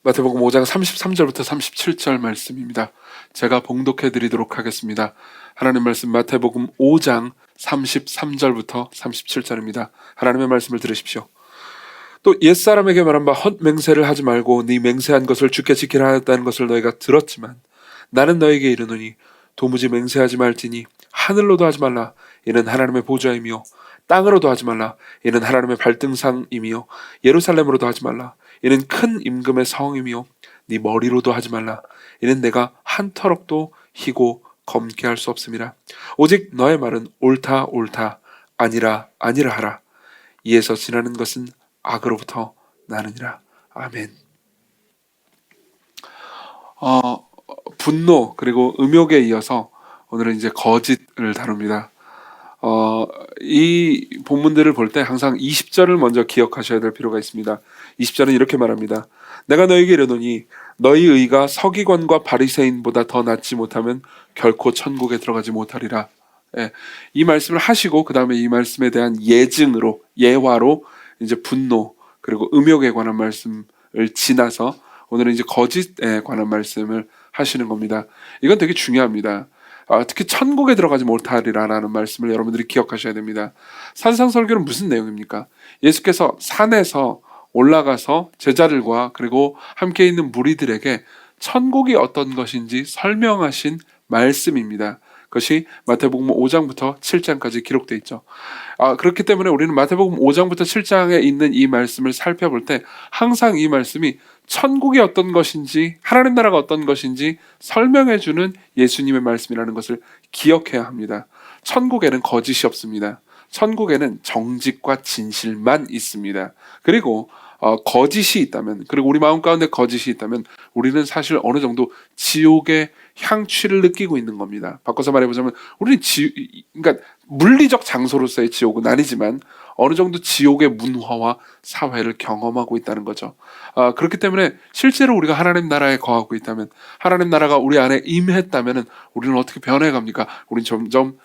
마태복음 5장 33절부터 37절 말씀입니다. 제가 봉독해 드리도록 하겠습니다. 하나님 말씀 마태복음 5장 33절부터 37절입니다. 하나님의 말씀을 들으십시오. 또 옛사람에게 말한 바 헛맹세를 하지 말고 네 맹세한 것을 주께 지키라 하였다는 것을 너희가 들었지만 나는 너에게 이르노니 도무지 맹세하지 말지니 하늘로도 하지 말라 이는 하나님의 보좌이며 땅으로도 하지 말라 이는 하나님의 발등상이며 예루살렘으로도 하지 말라 이는 큰 임금의 성이며 네 머리로도 하지 말라 이는 내가 한 터럭도 희고 검게 할 수 없음이라. 오직 너의 말은 옳다 옳다 아니라 아니라 하라. 이에서 지나는 것은 악으로부터 나느니라. 아멘. 분노 그리고 음욕에 이어서 오늘은 이제 거짓을 다룹니다. 이 본문들을 볼 때 항상 20절을 먼저 기억하셔야 될 필요가 있습니다. 20절은 이렇게 말합니다. 내가 너에게 이르노니 너희 의가 서기관과 바리새인보다 더 낫지 못하면 결코 천국에 들어가지 못하리라. 이 말씀을 하시고 그 다음에 이 말씀에 대한 예증으로 예화로 이제 분노 그리고 음욕에 관한 말씀을 지나서 오늘은 이제 거짓에 관한 말씀을 하시는 겁니다. 이건 되게 중요합니다. 특히 천국에 들어가지 못하리라는 말씀을 여러분들이 기억하셔야 됩니다. 산상설교는 무슨 내용입니까? 예수께서 산에서 올라가서 제자들과 그리고 함께 있는 무리들에게 천국이 어떤 것인지 설명하신 말씀입니다. 그것이 마태복음 5장부터 7장까지 기록되어 있죠. 그렇기 때문에 우리는 마태복음 5장부터 7장에 있는 이 말씀을 살펴볼 때 항상 이 말씀이 천국이 어떤 것인지 하나님 나라가 어떤 것인지 설명해주는 예수님의 말씀이라는 것을 기억해야 합니다. 천국에는 거짓이 없습니다. 천국에는 정직과 진실만 있습니다. 그리고 거짓이 있다면, 그리고 우리 마음 가운데 거짓이 있다면 우리는 사실 어느 정도 지옥의 향취를 느끼고 있는 겁니다. 바꿔서 말해보자면 우리는 그러니까 물리적 장소로서의 지옥은 아니지만 어느 정도 지옥의 문화와 사회를 경험하고 있다는 거죠. 그렇기 때문에 실제로 우리가 하나님 나라에 거하고 있다면, 하나님 나라가 우리 안에 임했다면 우리는 어떻게 변해갑니까? 우리는 점점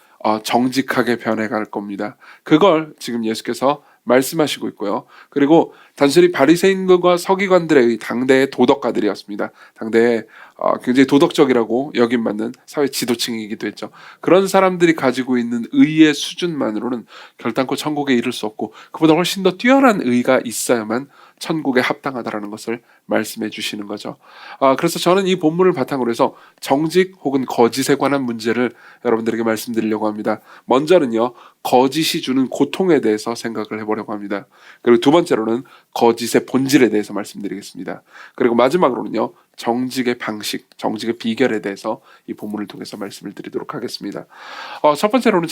정직하게 변해갈 겁니다. 그걸 지금 예수께서 말씀하시고 있고요. 그리고 단순히 바리새인과 서기관들의 당대의 도덕가들이었습니다. 당대에 굉장히 도덕적이라고 여김받는 사회 지도층이기도 했죠. 그런 사람들이 가지고 있는 의의 수준만으로는 결단코 천국에 이를 수 없고 그보다 훨씬 더 뛰어난 의가 있어야만 천국에 합당하다라는 것을 말씀해 주시는 거죠. 그래서 저는 이 본문을 바탕으로 해서 정직 혹은 거짓에 관한 문제를 여러분들에게 말씀드리려고 합니다. 먼저는요, 거짓이 주는 고통에 대해서 생각을 해보려고 합니다. 그리고 두 번째로는 거짓의 본질에 대해서 말씀드리겠습니다. 그리고 마지막으로는요, 정직의 방식, 정직의 비결에 대해서 이 본문을 통해서 말씀을 드리도록 하겠습니다. 첫 번째로는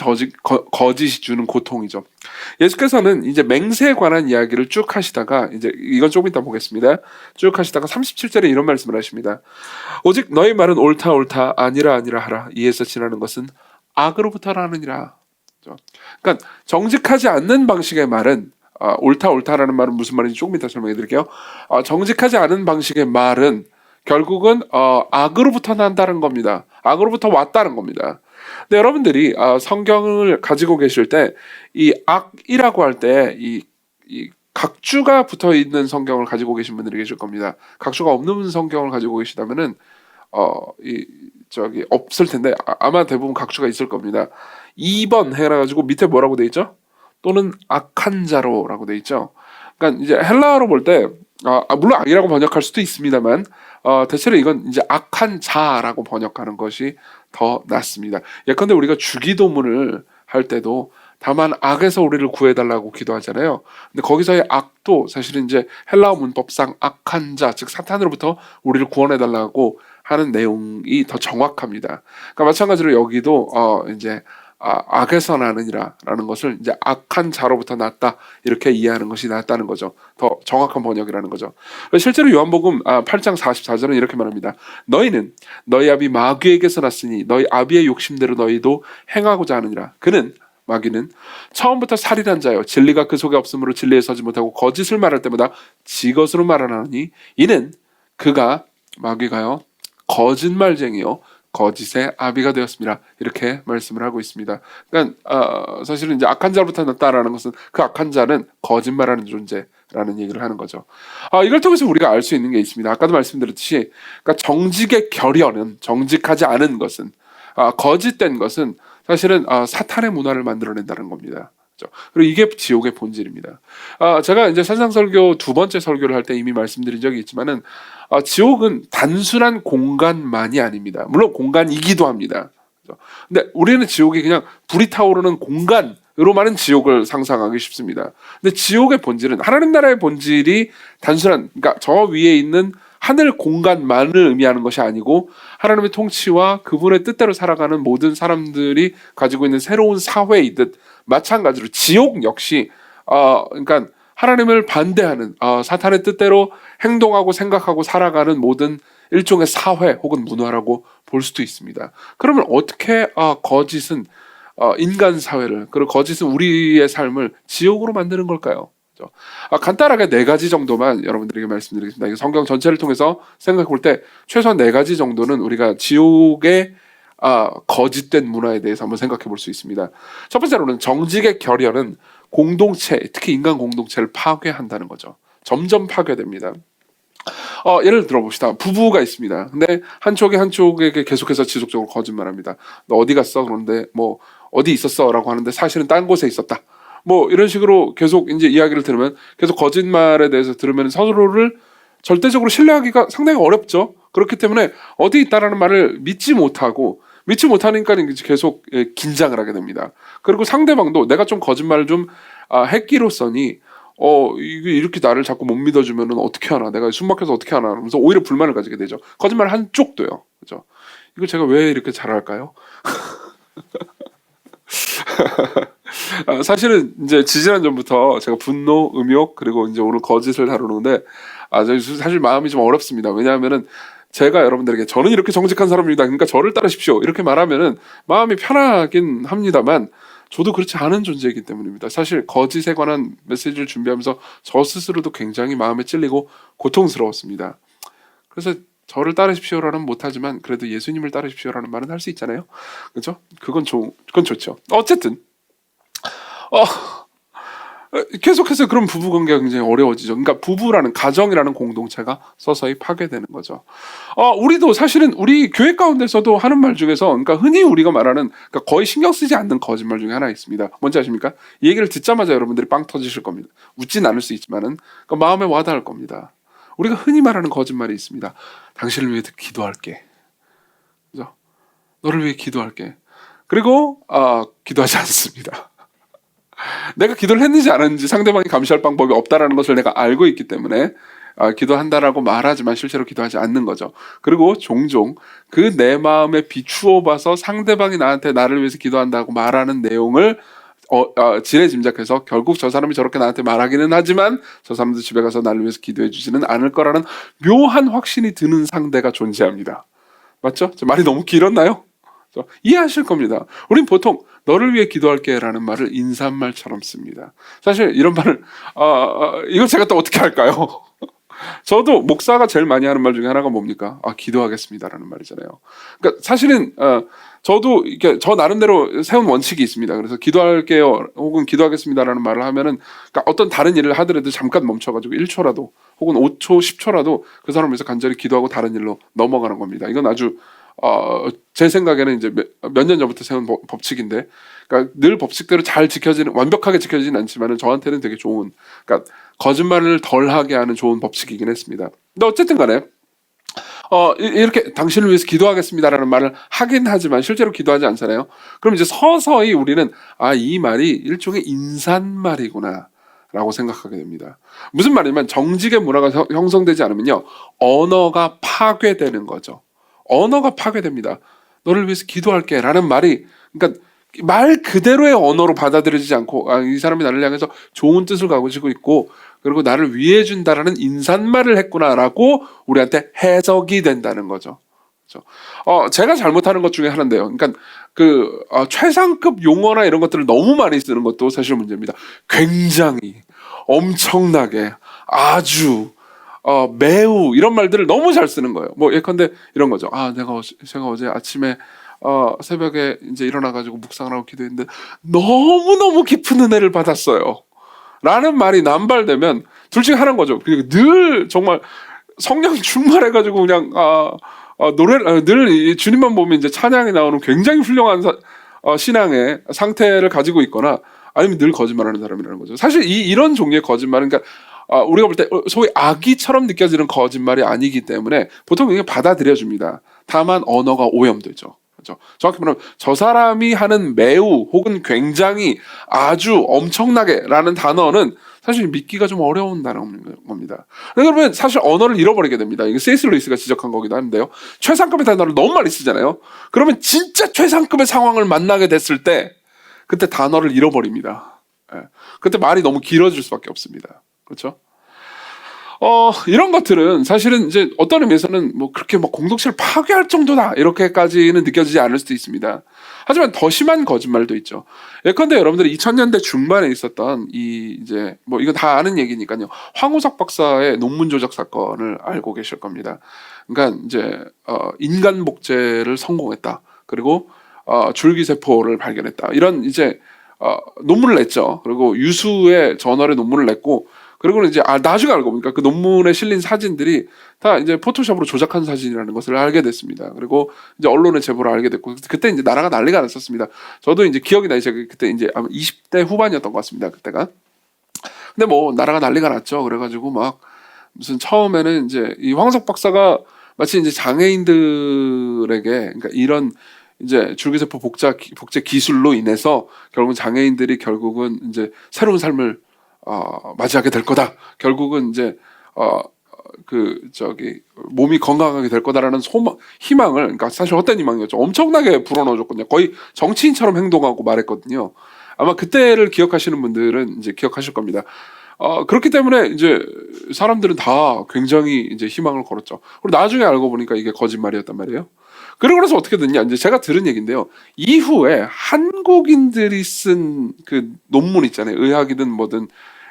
거짓이 주는 고통이죠. 예수께서는 이제 맹세에 관한 이야기를 쭉 하시다가, 이제 이건 조금 이따 보겠습니다. 쭉 하시다가 37절에 이런 말씀을 하십니다. 오직 너희 말은 옳다 옳다 아니라 아니라 하라. 이에서 지나는 것은 악으로부터 나느니라. 그러니까 정직하지 않는 방식의 말은, 옳다 옳다라는 말은 무슨 말인지 조금 이따 설명해 드릴게요. 정직하지 않은 방식의 말은 결국은 악으로부터 난다는 겁니다. 악으로부터 왔다는 겁니다. 근데 여러분들이 성경을 가지고 계실 때 이 악이라고 할 때 이 각주가 붙어 있는 성경을 가지고 계신 분들이 계실 겁니다. 각주가 없는 성경을 가지고 계시다면은 없을 텐데 아마 대부분 각주가 있을 겁니다. 2번 해가지고 밑에 뭐라고 돼 있죠? 또는 악한 자로라고 돼 있죠. 그러니까 이제 헬라어로 볼 때 물론 악이라고 번역할 수도 있습니다만 대체로 이건 이제 악한 자라고 번역하는 것이 더 낫습니다. 예컨대 우리가 주기도문을 할 때도 다만 악에서 우리를 구해달라고 기도하잖아요. 근데 거기서의 악도 사실은 이제 헬라어 문법상 악한 자, 즉 사탄으로부터 우리를 구원해달라고 하는 내용이 더 정확합니다. 그러니까 마찬가지로 여기도 이제 악에서 나느니라라는 것을 이제 악한 자로부터 났다 이렇게 이해하는 것이 낫다는 거죠. 더 정확한 번역이라는 거죠. 실제로 요한복음 8장 44절은 이렇게 말합니다. 너희는 너희 아비 마귀에게서 났으니 너희 아비의 욕심대로 너희도 행하고자 하느니라. 그는 마귀는 처음부터 살인한 자요 진리가 그 속에 없으므로 진리에 서지 못하고 거짓을 말할 때마다 지것으로 말하나니 이는 그가 마귀가요 거짓말쟁이요 거짓의 아비가 되었습니다. 이렇게 말씀을 하고 있습니다. 그러니까 사실은 이제 악한 자로부터 났다라는 것은 그 악한 자는 거짓말하는 존재, 라는 얘기를 하는 거죠. 이걸 통해서 우리가 알 수 있는 게 있습니다. 아까도 말씀드렸듯이, 그러니까 정직의 결연은, 정직하지 않은 것은, 거짓된 것은 사실은 사탄의 문화를 만들어낸다는 겁니다. 그렇죠? 그리고 이게 지옥의 본질입니다. 제가 이제 산상설교 두 번째 설교를 할 때 이미 말씀드린 적이 있지만은, 지옥은 단순한 공간만이 아닙니다. 물론 공간이기도 합니다. 그렇죠? 근데 우리는 지옥이 그냥 불이 타오르는 공간으로만은 지옥을 상상하기 쉽습니다. 근데 지옥의 본질은, 하나님 나라의 본질이 단순한, 그러니까 저 위에 있는 하늘 공간만을 의미하는 것이 아니고 하나님의 통치와 그분의 뜻대로 살아가는 모든 사람들이 가지고 있는 새로운 사회이듯, 마찬가지로 지옥 역시 그러니까 하나님을 반대하는, 사탄의 뜻대로 행동하고 생각하고 살아가는 모든 일종의 사회 혹은 문화라고 볼 수도 있습니다. 그러면 어떻게 거짓은 인간 사회를, 그리고 거짓은 우리의 삶을 지옥으로 만드는 걸까요? 간단하게 네 가지 정도만 여러분들에게 말씀드리겠습니다. 이게 성경 전체를 통해서 생각해 볼 때 최소한 네 가지 정도는 우리가 지옥의 거짓된 문화에 대해서 한번 생각해 볼 수 있습니다. 첫 번째로는 정직의 결연은 공동체, 특히 인간 공동체를 파괴한다는 거죠. 점점 파괴됩니다. 예를 들어봅시다. 부부가 있습니다. 근데 한쪽에게 계속해서 지속적으로 거짓말합니다. 너 어디 갔어? 그런데 뭐 어디 있었어? 라고 하는데 사실은 딴 곳에 있었다. 뭐 이런 식으로 계속 이제 이야기를 들으면, 계속 거짓말에 대해서 들으면 서로를 절대적으로 신뢰하기가 상당히 어렵죠. 그렇기 때문에 어디 있다라는 말을 믿지 못하니까 이제 계속 긴장을 하게 됩니다. 그리고 상대방도 내가 좀 거짓말을 좀 했기로써니 이게 이렇게 나를 자꾸 못 믿어주면은 어떻게 하나, 내가 숨막혀서 어떻게 하나 하면서 오히려 불만을 가지게 되죠. 거짓말 한쪽도요. 그죠? 이거 제가 왜 이렇게 잘할까요? 사실은 이제 지지난 전부터 제가 분노, 음욕, 그리고 이제 오늘 거짓을 다루는데 사실 마음이 좀 어렵습니다. 왜냐하면은 제가 여러분들에게 저는 이렇게 정직한 사람입니다, 그러니까 저를 따르십시오, 이렇게 말하면은 마음이 편하긴 합니다만 저도 그렇지 않은 존재이기 때문입니다. 사실 거짓에 관한 메시지를 준비하면서 저 스스로도 굉장히 마음에 찔리고 고통스러웠습니다. 그래서 저를 따르십시오라는 못하지만 그래도 예수님을 따르십시오라는 말은 할 수 있잖아요. 그렇죠? 그건 좋죠. 어쨌든 계속해서 그런 부부관계가 굉장히 어려워지죠. 그러니까 부부라는, 가정이라는 공동체가 서서히 파괴되는 거죠. 우리도 사실은 우리 교회 가운데서도 하는 말 중에서, 그러니까 흔히 우리가 말하는, 그러니까 거의 신경 쓰지 않는 거짓말 중에 하나 있습니다. 뭔지 아십니까? 이 얘기를 듣자마자 여러분들이 빵 터지실 겁니다. 웃진 않을 수 있지만은 그러니까 마음에 와닿을 겁니다. 우리가 흔히 말하는 거짓말이 있습니다. 당신을 위해 기도할게. 그죠? 너를 위해 기도할게. 그리고 기도하지 않습니다. 내가 기도를 했는지 안 했는지 상대방이 감시할 방법이 없다라는 것을 내가 알고 있기 때문에 기도한다라고 말하지만 실제로 기도하지 않는 거죠. 그리고 종종 그 내 마음에 비추어 봐서 상대방이 나한테 나를 위해서 기도한다고 말하는 내용을 지레짐작해서 결국 저 사람이 저렇게 나한테 말하기는 하지만 저 사람도 집에 가서 나를 위해서 기도해 주지는 않을 거라는 묘한 확신이 드는 상대가 존재합니다. 맞죠? 말이 너무 길었나요? 이해하실 겁니다. 우린 보통 너를 위해 기도할게 라는 말을 인사말처럼 씁니다. 사실 이런 말을 이걸 제가 또 어떻게 할까요? 저도 목사가 제일 많이 하는 말 중에 하나가 뭡니까? 기도하겠습니다 라는 말이잖아요. 그러니까 사실은 저도 이렇게 저 나름대로 세운 원칙이 있습니다. 그래서 기도할게요 혹은 기도하겠습니다 라는 말을 하면은, 그러니까 어떤 다른 일을 하더라도 잠깐 멈춰가지고 1초라도 혹은 5초 10초라도 그 사람을 위해서 간절히 기도하고 다른 일로 넘어가는 겁니다. 이건 아주 제 생각에는 이제 몇 년 전부터 세운 법칙인데, 그러니까 늘 법칙대로 잘 지켜지는, 완벽하게 지켜지진 않지만은 저한테는 되게 좋은, 그러니까 거짓말을 덜하게 하는 좋은 법칙이긴 했습니다. 근데 어쨌든 간에 이렇게 당신을 위해서 기도하겠습니다라는 말을 하긴 하지만 실제로 기도하지 않잖아요. 그럼 이제 서서히 우리는 이 말이 일종의 인사말이구나 라고 생각하게 됩니다. 무슨 말이냐면 정직의 문화가 형성되지 않으면요, 언어가 파괴되는 거죠. 언어가 파괴됩니다. 너를 위해서 기도할게 라는 말이, 그러니까 말 그대로의 언어로 받아들여지지 않고 이 사람이 나를 향해서 좋은 뜻을 가지고 있고 그리고 나를 위해 준다라는 인사말을 했구나라고 우리한테 해석이 된다는 거죠. 그렇죠? 제가 잘못하는 것 중에 하나인데요. 그러니까 최상급 용어나 이런 것들을 너무 많이 쓰는 것도 사실 문제입니다. 굉장히, 엄청나게, 아주, 매우 이런 말들을 너무 잘 쓰는 거예요. 뭐 예컨대 이런 거죠. 제가 어제 아침에 새벽에 이제 일어나가지고 묵상을 하고 기도했는데 너무너무 깊은 은혜를 받았어요 라는 말이 남발되면 둘 중에 하나인 거죠. 늘 정말 성령 충만해가지고 그냥 늘 주님만 보면 이제 찬양이 나오는 굉장히 훌륭한 신앙의 상태를 가지고 있거나 아니면 늘 거짓말하는 사람이라는 거죠. 사실 이런 종류의 거짓말은 그러니까 우리가 볼 때 소위 악의처럼 느껴지는 거짓말이 아니기 때문에 보통 이게 받아들여줍니다. 다만 언어가 오염되죠. 그렇죠? 정확히 말하면 저 사람이 하는 매우 혹은 굉장히 아주 엄청나게라는 단어는 사실 믿기가 좀 어려운다는 겁니다. 그러면 사실 언어를 잃어버리게 됩니다. 이게 C.S. 루이스가 지적한 거기도 한데요. 최상급의 단어를 너무 많이 쓰잖아요. 그러면 진짜 최상급의 상황을 만나게 됐을 때 그때 단어를 잃어버립니다. 예. 그때 말이 너무 길어질 수밖에 없습니다. 그렇죠? 이런 것들은 사실은 이제 어떤 의미에서는 뭐 그렇게 뭐 공동체를 파괴할 정도다 이렇게까지는 느껴지지 않을 수도 있습니다. 하지만 더 심한 거짓말도 있죠. 예컨대 여러분들이 2000년대 중반에 있었던 이제 뭐 이건 다 아는 얘기니까요. 황우석 박사의 논문 조작 사건을 알고 계실 겁니다. 그러니까 이제 인간 복제를 성공했다. 그리고 줄기세포를 발견했다. 이런 이제 논문을 냈죠. 그리고 유수의 저널에 논문을 냈고 그리고 이제 나중에 알고 보니까 그 논문에 실린 사진들이 다 이제 포토샵으로 조작한 사진이라는 것을 알게 됐습니다. 그리고 이제 언론의 제보를 알게 됐고 그때 이제 나라가 난리가 났었습니다. 저도 이제 기억이 나요. 제가 그때 이제 아마 20대 후반이었던 것 같습니다. 그때가. 근데 뭐 나라가 난리가 났죠. 그래가지고 막 무슨 처음에는 이제 이 황석 박사가 마치 이제 장애인들에게 그러니까 이런 이제 줄기세포 복제 기술로 인해서 결국은 장애인들이 결국은 이제 새로운 삶을 맞이하게 될 거다. 결국은 이제 몸이 건강하게 될 거다라는 희망을 그러니까 사실 헛된 희망이었죠. 엄청나게 불어넣어줬거든요. 거의 정치인처럼 행동하고 말했거든요. 아마 그때를 기억하시는 분들은 이제 기억하실 겁니다. 그렇기 때문에 이제 사람들은 다 굉장히 이제 희망을 걸었죠. 그리고 나중에 알고 보니까 이게 거짓말이었단 말이에요. 그러고 나서 어떻게 됐냐? 이제 제가 들은 얘기인데요. 이후에 한국인들이 쓴 그 논문 있잖아요. 의학이든 뭐든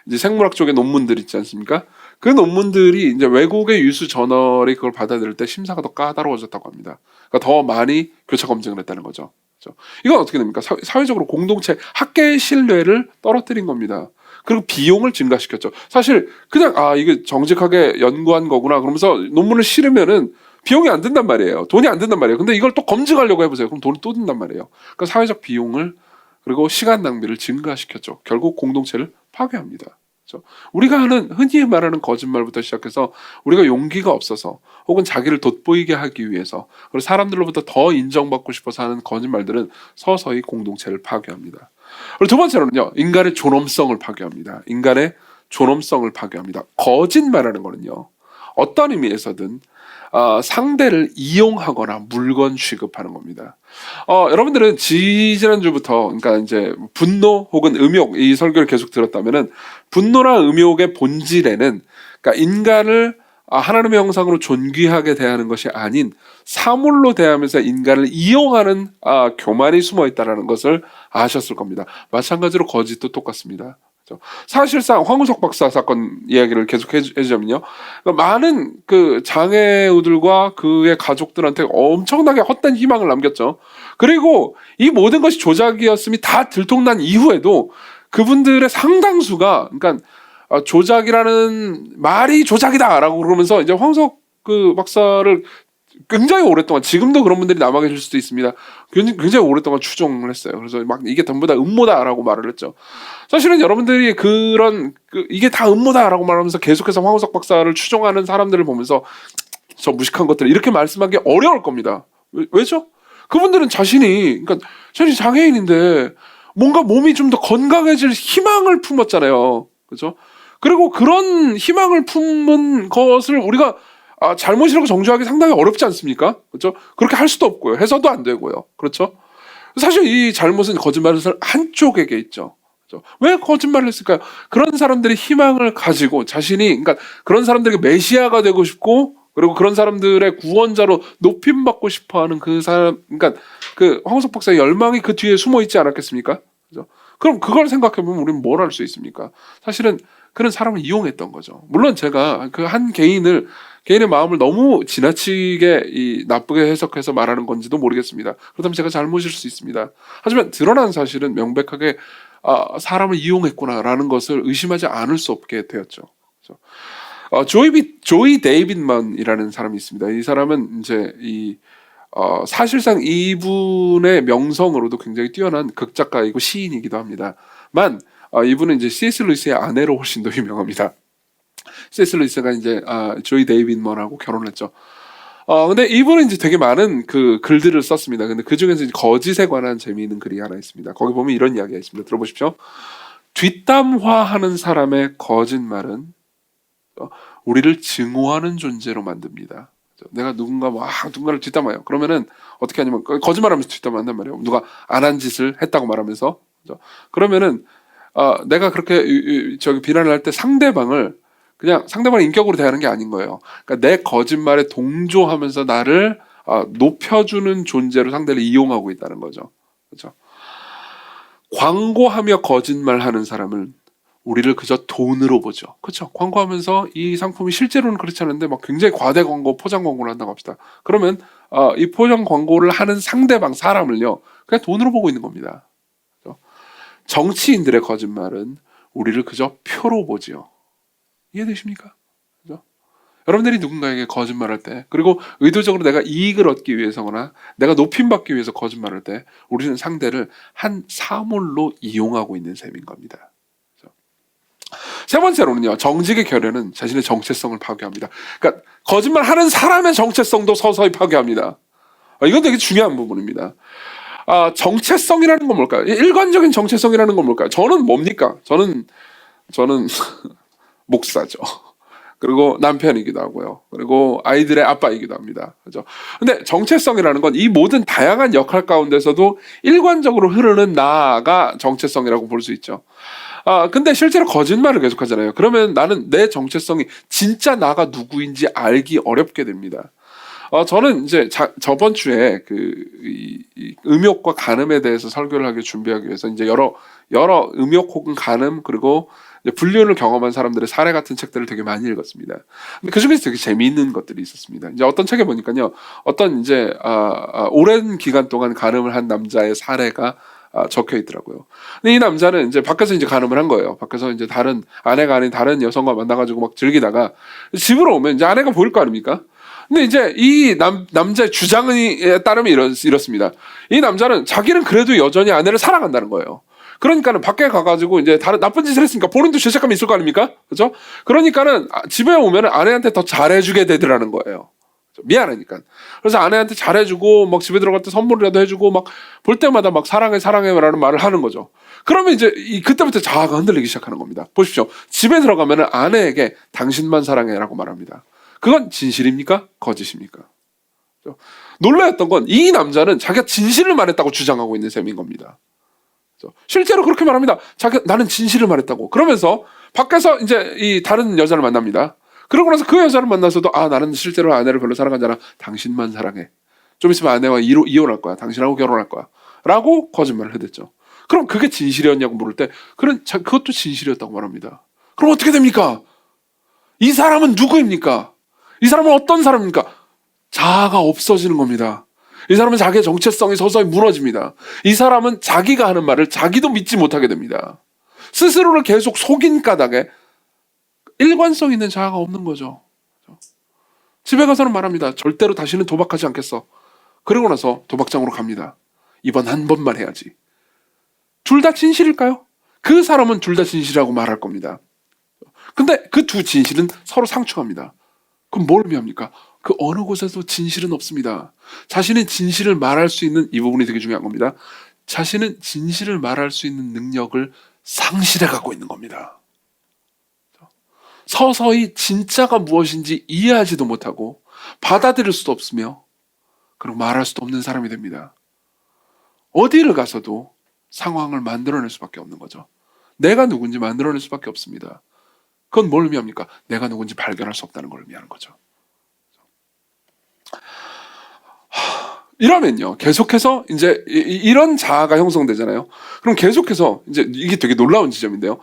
이제 생물학 쪽의 논문들 있지 않습니까? 그 논문들이 이제 외국의 유수 저널이 그걸 받아들일 때 심사가 더 까다로워졌다고 합니다. 그러니까 더 많이 교차 검증을 했다는 거죠. 그렇죠? 이건 어떻게 됩니까? 사회적으로 공동체 학계의 신뢰를 떨어뜨린 겁니다. 그리고 비용을 증가시켰죠. 사실 그냥 이게 정직하게 연구한 거구나 그러면서 논문을 실으면은 비용이 안 든단 말이에요. 돈이 안 든단 말이에요. 근데 이걸 또 검증하려고 해보세요. 그럼 돈이 또 든단 말이에요. 그러니까 사회적 비용을 그리고 시간 낭비를 증가시켰죠. 결국 공동체를 파괴합니다. 그렇죠? 우리가 하는 흔히 말하는 거짓말부터 시작해서 우리가 용기가 없어서 혹은 자기를 돋보이게 하기 위해서 그리고 사람들로부터 더 인정받고 싶어서 하는 거짓말들은 서서히 공동체를 파괴합니다. 그리고 두 번째로는요. 인간의 존엄성을 파괴합니다. 인간의 존엄성을 파괴합니다. 거짓말하는 거는요. 어떤 의미에서든 상대를 이용하거나 물건 취급하는 겁니다. 여러분들은 지난주부터 그러니까 이제 분노 혹은 음욕 이 설교를 계속 들었다면은 분노나 음욕의 본질에는 그러니까 인간을 하나님의 형상으로 존귀하게 대하는 것이 아닌 사물로 대하면서 인간을 이용하는 교만이 숨어 있다라는 것을 아셨을 겁니다. 마찬가지로 거짓도 똑같습니다. 사실상 황우석 박사 사건 이야기를 계속 해주자면요. 많은 그 장애우들과 그의 가족들한테 엄청나게 헛된 희망을 남겼죠. 그리고 이 모든 것이 조작이었음이 다 들통난 이후에도 그분들의 상당수가 그러니까 조작이라는 말이 조작이다라고 그러면서 이제 황우석 그 박사를 굉장히 오랫동안 지금도 그런 분들이 남아 계실 수도 있습니다. 굉장히 오랫동안 추종을 했어요. 그래서 막 이게 전부 다 음모다라고 말을 했죠. 사실은 여러분들이 이게 다 음모다라고 말하면서 계속해서 황우석 박사를 추종하는 사람들을 보면서 저 무식한 것들 이렇게 말씀하기 어려울 겁니다. 왜죠? 그분들은 그러니까 자신이 장애인인데 뭔가 몸이 좀 더 건강해질 희망을 품었잖아요. 그렇죠? 그리고 그런 희망을 품은 것을 우리가 잘못이라고 정죄하기 상당히 어렵지 않습니까? 그렇죠? 그렇게 할 수도 없고요. 해서도 안 되고요. 그렇죠? 사실 이 잘못은 거짓말을 한쪽에게 있죠. 그렇죠? 왜 거짓말을 했을까요? 그런 사람들이 희망을 가지고 그러니까 그런 사람들에게 메시아가 되고 싶고 그리고 그런 사람들의 구원자로 높임받고 싶어하는 그 사람, 그러니까 그 황우석 박사의 열망이 그 뒤에 숨어 있지 않았겠습니까? 그렇죠? 그럼 그걸 생각해보면 우리는 뭘 할 수 있습니까? 사실은 그런 사람을 이용했던 거죠. 물론 제가 그 한 개인의 마음을 너무 지나치게 나쁘게 해석해서 말하는 건지도 모르겠습니다. 그렇다면 제가 잘못일 수 있습니다. 하지만 드러난 사실은 명백하게 사람을 이용했구나라는 것을 의심하지 않을 수 없게 되었죠. 조이 데이빗먼이라는 사람이 있습니다. 이 사람은 이제 사실상 이분의 명성으로도 굉장히 뛰어난 극작가이고 시인이기도 합니다. 이분은 이제 C.S. 루이스의 아내로 훨씬 더 유명합니다. C.S. 루이스가 이제 조이 데이빗먼하고 결혼을 했죠. 근데 이분은 이제 되게 많은 그 글들을 썼습니다. 근데 그 중에서 거짓에 관한 재미있는 글이 하나 있습니다. 거기 보면 이런 이야기가 있습니다. 들어보십시오. 뒷담화하는 사람의 거짓말은 우리를 증오하는 존재로 만듭니다. 내가 누군가를 뒷담화해요. 그러면은 어떻게 하냐면 거짓말하면서 뒷담화한단 말이에요. 누가 안 한 짓을 했다고 말하면서. 그러면은 내가 그렇게 비난을 할 때 상대방을 그냥 상대방의 인격으로 대하는 게 아닌 거예요. 그러니까 내 거짓말에 동조하면서 나를 높여주는 존재로 상대를 이용하고 있다는 거죠. 그렇죠? 광고하며 거짓말하는 사람은 우리를 그저 돈으로 보죠. 그렇죠? 광고하면서 이 상품이 실제로는 그렇지 않은데 막 굉장히 과대 광고, 포장 광고를 한다고 합시다. 그러면 이 포장 광고를 하는 상대방 사람을요, 그냥 돈으로 보고 있는 겁니다. 그렇죠? 정치인들의 거짓말은 우리를 그저 표로 보지요. 이해되십니까? 그죠? 여러분들이 누군가에게 거짓말할 때, 그리고 의도적으로 내가 이익을 얻기 위해서거나 내가 높임받기 위해서 거짓말할 때 우리는 상대를 한 사물로 이용하고 있는 셈인 겁니다. 그죠? 세 번째로는요, 정직의 결여는 자신의 정체성을 파괴합니다. 그러니까 거짓말하는 사람의 정체성도 서서히 파괴합니다. 이건 되게 중요한 부분입니다. 정체성이라는 건 뭘까요? 일관적인 정체성이라는 건 뭘까요? 저는 뭡니까? 저는 목사죠. 그리고 남편이기도 하고요. 그리고 아이들의 아빠이기도 합니다. 그죠? 근데 정체성이라는 건 이 모든 다양한 역할 가운데서도 일관적으로 흐르는 나가 정체성이라고 볼 수 있죠. 근데 실제로 거짓말을 계속하잖아요. 그러면 나는 내 정체성이 진짜 나가 누구인지 알기 어렵게 됩니다. 저는 이제 저번 주에 이 음욕과 간음에 대해서 설교를 하기 준비하기 위해서 이제 여러 음욕 혹은 간음 그리고 불륜을 경험한 사람들의 사례 같은 책들을 되게 많이 읽었습니다. 근데 그 중에서 되게 재미있는 것들이 있었습니다. 이제 어떤 책에 보니까요, 어떤 이제 오랜 기간 동안 간음을 한 남자의 사례가 적혀 있더라고요. 근데 이 남자는 이제 밖에서 이제 간음을 한 거예요. 밖에서 이제 아내가 아닌 다른 여성과 만나가지고 막 즐기다가 집으로 오면 이제 아내가 보일 거 아닙니까? 근데 이제 이 남자의 주장에 따르면 이렇습니다. 이 남자는 자기는 그래도 여전히 아내를 사랑한다는 거예요. 그러니까는 밖에 가가지고 이제 다른 나쁜 짓을 했으니까 본인도 죄책감이 있을 거 아닙니까? 그죠? 그러니까는 집에 오면 아내한테 더 잘해주게 되더라는 거예요. 미안하니까. 그래서 아내한테 잘해주고 막 집에 들어갈 때 선물이라도 해주고 막 볼 때마다 막 사랑해라는 말을 하는 거죠. 그러면 이제 그때부터 자아가 흔들리기 시작하는 겁니다. 보십시오. 집에 들어가면은 아내에게 당신만 사랑해라고 말합니다. 그건 진실입니까? 거짓입니까? 놀라웠던 건 이 남자는 자기가 진실을 말했다고 주장하고 있는 셈인 겁니다. 실제로 그렇게 말합니다. 나는 진실을 말했다고. 그러면서 밖에서 이제 이 다른 여자를 만납니다. 그러고 나서 그 여자를 만나서도 나는 실제로 아내를 별로 사랑하지 않아. 당신만 사랑해. 좀 있으면 아내와 이혼할 거야. 당신하고 결혼할 거야. 라고 거짓말을 해댔죠. 그럼 그게 진실이었냐고 물을 때 그것도 진실이었다고 말합니다. 그럼 어떻게 됩니까? 이 사람은 누구입니까? 이 사람은 어떤 사람입니까? 자아가 없어지는 겁니다. 이 사람은 자기의 정체성이 서서히 무너집니다. 이 사람은 자기가 하는 말을 자기도 믿지 못하게 됩니다. 스스로를 계속 속인 까닭에 일관성 있는 자아가 없는 거죠. 집에 가서는 말합니다. 절대로 다시는 도박하지 않겠어. 그러고 나서 도박장으로 갑니다. 이번 한 번만 해야지. 둘 다 진실일까요? 그 사람은 둘 다 진실이라고 말할 겁니다. 근데 그 두 진실은 서로 상충합니다. 그럼 뭘 의미합니까? 그 어느 곳에도 진실은 없습니다. 자신의 진실을 말할 수 있는 이 부분이 되게 중요한 겁니다. 자신은 진실을 말할 수 있는 능력을 상실해 갖고 있는 겁니다. 서서히 진짜가 무엇인지 이해하지도 못하고 받아들일 수도 없으며 그리고 말할 수도 없는 사람이 됩니다. 어디를 가서도 상황을 만들어낼 수밖에 없는 거죠. 내가 누군지 만들어낼 수밖에 없습니다. 그건 뭘 의미합니까? 내가 누군지 발견할 수 없다는 걸 의미하는 거죠. 이러면요, 계속해서 이제 이런 자아가 형성되잖아요. 그럼 계속해서 이제 이게 되게 놀라운 지점인데요.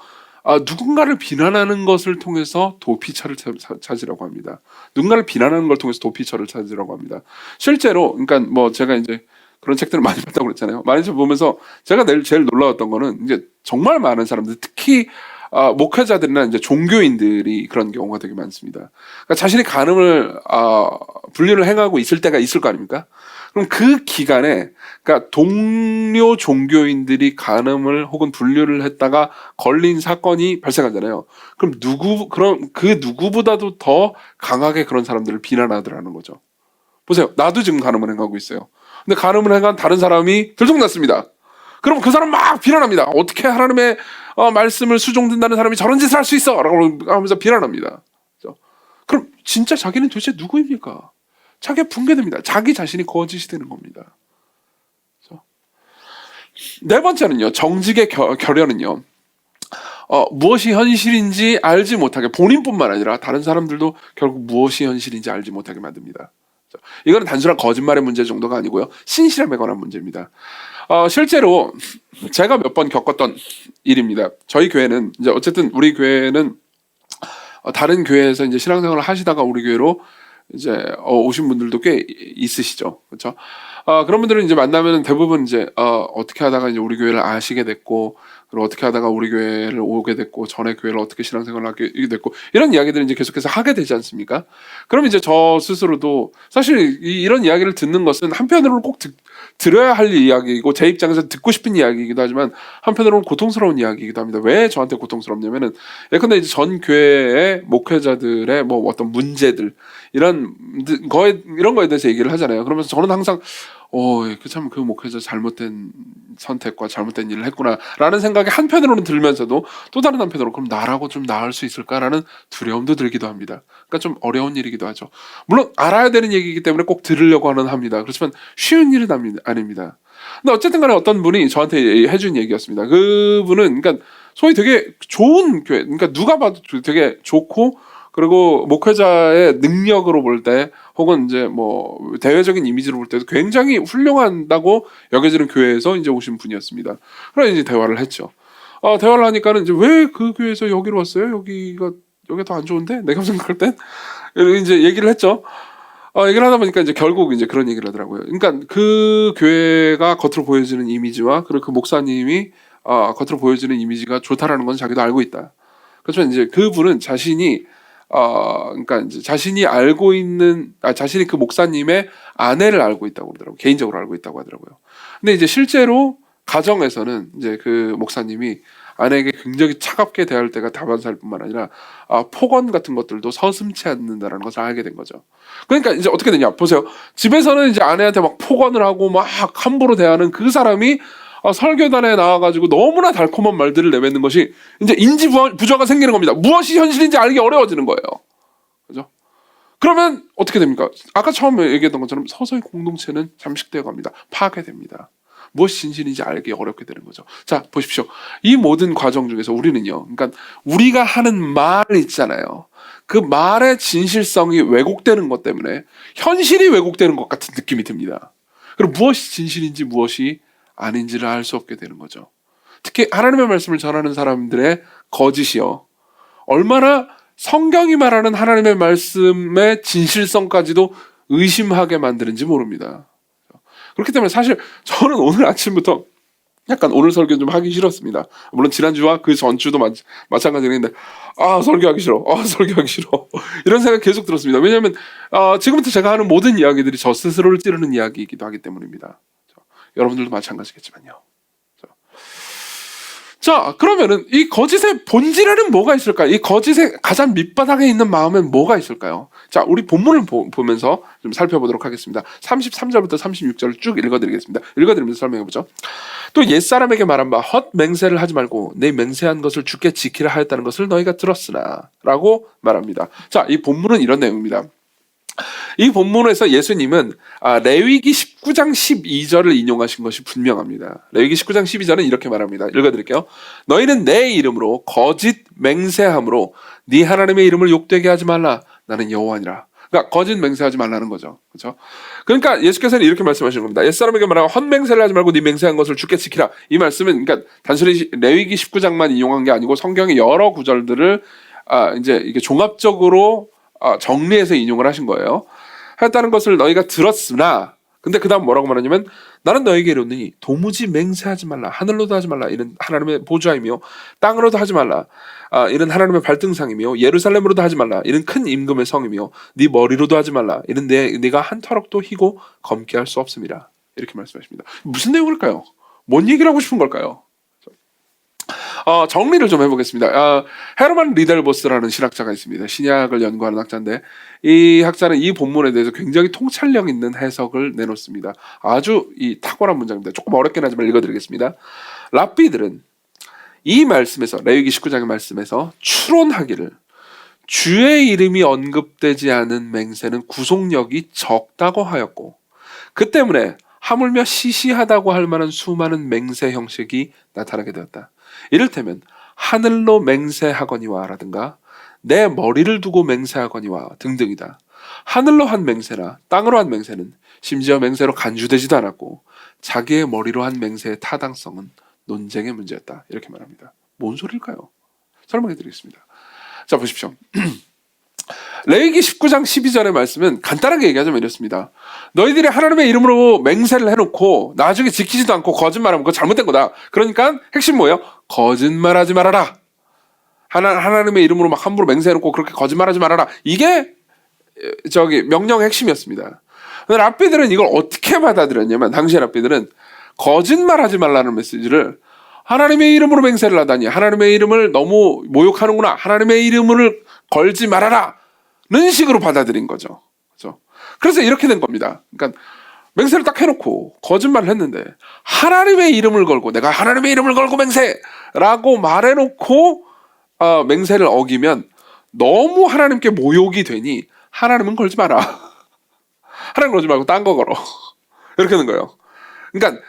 누군가를 비난하는 것을 통해서 도피처를 찾으라고 합니다. 누군가를 비난하는 걸 통해서 도피처를 찾으라고 합니다. 실제로, 그러니까 뭐 제가 이제 그런 책들을 많이 봤다고 그랬잖아요. 많이 보면서 제가 제일 놀라웠던 거는 이제 정말 많은 사람들, 특히 목회자들이나 이제 종교인들이 그런 경우가 되게 많습니다. 그러니까 자신이 간음을 분류를 행하고 있을 때가 있을 거 아닙니까? 그럼 그 기간에 그러니까 동료 종교인들이 간음을 혹은 분류를 했다가 걸린 사건이 발생하잖아요. 그럼 그 누구보다도 더 강하게 그런 사람들을 비난하더라는 거죠. 보세요. 나도 지금 간음을 행하고 있어요. 근데 간음을 행한 다른 사람이 들통났습니다. 그럼 그 사람 막 비난합니다. 어떻게 하나님의 말씀을 수종든다는 사람이 저런 짓을 할 수 있어? 라고 하면서 비난합니다. 그렇죠? 그럼 진짜 자기는 도대체 누구입니까? 자기가 붕괴됩니다. 자기 자신이 거짓이 되는 겁니다. 그렇죠? 네 번째는요. 정직의 결연은요. 무엇이 현실인지 알지 못하게 본인뿐만 아니라 다른 사람들도 결국 무엇이 현실인지 알지 못하게 만듭니다. 이거는 단순한 거짓말의 문제 정도가 아니고요. 신실함에 관한 문제입니다. 실제로 제가 몇 번 겪었던 일입니다. 저희 교회는 이제 어쨌든 우리 교회는 다른 교회에서 이제 신앙생활을 하시다가 우리 교회로 이제 오신 분들도 꽤 있으시죠. 그렇죠? 그런 분들은 이제 만나면 대부분 이제 어떻게 하다가 이제 우리 교회를 아시게 됐고, 그리고 어떻게 하다가 우리 교회를 오게 됐고, 전에 교회를 어떻게 신앙생활을 하게 됐고, 이런 이야기들을 이제 계속해서 하게 되지 않습니까? 그럼 이제 저 스스로도 사실 이런 이야기를 듣는 것은 한편으로는 꼭 들어야 할 이야기이고, 제 입장에서 듣고 싶은 이야기이기도 하지만 한편으로는 고통스러운 이야기이기도 합니다. 왜 저한테 고통스럽냐면은 예컨대 이제 전 교회의 목회자들의 뭐 어떤 문제들 이런 거에 대해서 얘기를 하잖아요. 그러면서 저는 항상 참 그 목회자 잘못된 선택과 잘못된 일을 했구나라는 생각이 한편으로는 들면서도 또 다른 한편으로 그럼 나라고 좀 나을 수 있을까라는 두려움도 들기도 합니다. 그러니까 좀 어려운 일이기도 하죠. 물론 알아야 되는 얘기이기 때문에 꼭 들으려고 합니다. 그렇지만 쉬운 일은 아닙니다. 근데 어쨌든 간에 어떤 분이 저한테 해준 얘기였습니다. 그분은 그러니까 소위 되게 좋은 교회, 그러니까 누가 봐도 되게 좋고 그리고 목회자의 능력으로 볼 때 혹은 이제 뭐 대외적인 이미지로 볼 때도 굉장히 훌륭하다고 여겨지는 교회에서 이제 오신 분이었습니다. 그래서 이제 대화를 했죠. 대화를 하니까는 이제 왜 그 교회에서 여기로 왔어요? 여기가 더 안 좋은데? 내가 생각할 땐 이제 얘기를 했죠. 얘기를 하다 보니까 이제 결국 이제 그런 얘기를 하더라고요. 그러니까 그 교회가 겉으로 보여지는 이미지와 그리고 그 목사님이 겉으로 보여지는 이미지가 좋다라는 건 자기도 알고 있다. 그렇지만 이제 그분은 자신이 그러니까 이제 자신이 알고 있는 자신이 그 목사님의 아내를 알고 있다고 그러더라고요. 개인적으로 알고 있다고 하더라고요. 근데 이제 실제로 가정에서는 이제 그 목사님이 아내에게 굉장히 차갑게 대할 때가 다반사일 뿐만 아니라 폭언 같은 것들도 서슴지 않는다라는 것을 알게 된 거죠. 그러니까 이제 어떻게 되냐 보세요. 집에서는 이제 아내한테 막 폭언을 하고 막 함부로 대하는 그 사람이 설교단에 나와가지고 너무나 달콤한 말들을 내뱉는 것이 이제 인지 부조화가 생기는 겁니다. 무엇이 현실인지 알기 어려워지는 거예요. 그죠? 그러면 어떻게 됩니까? 아까 처음에 얘기했던 것처럼 서서히 공동체는 잠식되어 갑니다. 파괴됩니다. 무엇이 진실인지 알기 어렵게 되는 거죠. 자, 보십시오. 이 모든 과정 중에서 우리는요, 그러니까 우리가 하는 말 있잖아요. 그 말의 진실성이 왜곡되는 것 때문에 현실이 왜곡되는 것 같은 느낌이 듭니다. 그리고 무엇이 진실인지 무엇이 아닌지를 알 수 없게 되는 거죠. 특히 하나님의 말씀을 전하는 사람들의 거짓이요. 얼마나 성경이 말하는 하나님의 말씀의 진실성까지도 의심하게 만드는지 모릅니다. 그렇기 때문에 사실 저는 오늘 아침부터 약간 오늘 설교 좀 하기 싫었습니다. 물론 지난주와 그 전주도 마찬가지인데 설교하기 싫어. 설교하기 싫어. 이런 생각 계속 들었습니다. 왜냐하면 지금부터 제가 하는 모든 이야기들이 저 스스로를 찌르는 이야기이기도 하기 때문입니다. 여러분들도 마찬가지겠지만요. 자, 그러면은 이 거짓의 본질에는 뭐가 있을까요? 이 거짓의 가장 밑바닥에 있는 마음엔 뭐가 있을까요? 자, 우리 본문을 보면서 좀 살펴보도록 하겠습니다. 33절부터 36절을 쭉 읽어드리겠습니다. 읽어드리면서 설명해보죠. 또 옛사람에게 말한 바 헛맹세를 하지 말고 내 맹세한 것을 주께 지키라 하였다는 것을 너희가 들었으나 라고 말합니다. 자, 이 본문은 이런 내용입니다. 이 본문에서 예수님은 레위기 19장 12절을 인용하신 것이 분명합니다. 레위기 19장 12절은 이렇게 말합니다. 읽어드릴게요. 너희는 내 이름으로 거짓 맹세함으로 네 하나님의 이름을 욕되게 하지 말라. 나는 여호와니라. 그러니까 거짓 맹세하지 말라는 거죠. 그렇죠? 그러니까 예수께서는 이렇게 말씀하시는 겁니다. 옛사람에게 말하고 헛맹세를 하지 말고 네 맹세한 것을 주께 지키라. 이 말씀은 그러니까 단순히 레위기 19장만 인용한 게 아니고 성경의 여러 구절들을 이제 이게 종합적으로 정리해서 인용을 하신 거예요. 했다는 것을 너희가 들었으나 근데 그 다음 뭐라고 말하냐면 나는 너에게 이르노니 도무지 맹세하지 말라. 하늘로도 하지 말라. 이는 하나님의 보좌이며 땅으로도 하지 말라. 이는 하나님의 발등상이며 예루살렘으로도 하지 말라. 이는 큰 임금의 성이며 네 머리로도 하지 말라. 이는 네가 한 터럭도 희고 검게 할 수 없음이라. 이렇게 말씀하십니다. 무슨 내용일까요? 뭔 얘기를 하고 싶은 걸까요? 정리를 좀 해보겠습니다. 헤르만 리델보스라는 신학자가 있습니다. 신약을 연구하는 학자인데 이 학자는 이 본문에 대해서 굉장히 통찰력 있는 해석을 내놓습니다. 아주 탁월한 문장입니다. 조금 어렵긴 하지만 읽어드리겠습니다. 랍비들은 이 말씀에서 레위기 19장의 말씀에서 추론하기를 주의 이름이 언급되지 않은 맹세는 구속력이 적다고 하였고 그 때문에 하물며 시시하다고 할 만한 수많은 맹세 형식이 나타나게 되었다. 이를테면 하늘로 맹세하거니와 라든가 내 머리를 두고 맹세하거니와 등등이다. 하늘로 한 맹세나 땅으로 한 맹세는 심지어 맹세로 간주되지도 않았고 자기의 머리로 한 맹세의 타당성은 논쟁의 문제였다. 이렇게 말합니다. 뭔 소리일까요? 설명해 드리겠습니다. 자, 보십시오. 레위기 19장 12절의 말씀은 간단하게 얘기하자면 이렇습니다. 너희들이 하나님의 이름으로 맹세를 해놓고 나중에 지키지도 않고 거짓말하면 그거 잘못된 거다. 그러니까 핵심 뭐예요? 거짓말하지 말아라. 하나님의 이름으로 막 함부로 맹세해놓고 그렇게 거짓말하지 말아라. 이게 명령의 핵심이었습니다. 랍비들은 이걸 어떻게 받아들였냐면 당시의 랍비들은 거짓말하지 말라는 메시지를 하나님의 이름으로 맹세를 하다니 하나님의 이름을 너무 모욕하는구나. 하나님의 이름을 걸지 말아라. 는 식으로 받아들인 거죠. 그렇죠? 그래서 이렇게 된 겁니다. 그러니까 맹세를 딱 해놓고 거짓말을 했는데 하나님의 이름을 걸고 내가 하나님의 이름을 걸고 맹세라고 말해놓고 맹세를 어기면 너무 하나님께 모욕이 되니 하나님은 걸지 마라. 하나님 걸지 말고 딴 거 걸어. 이렇게 되는 거예요. 그러니까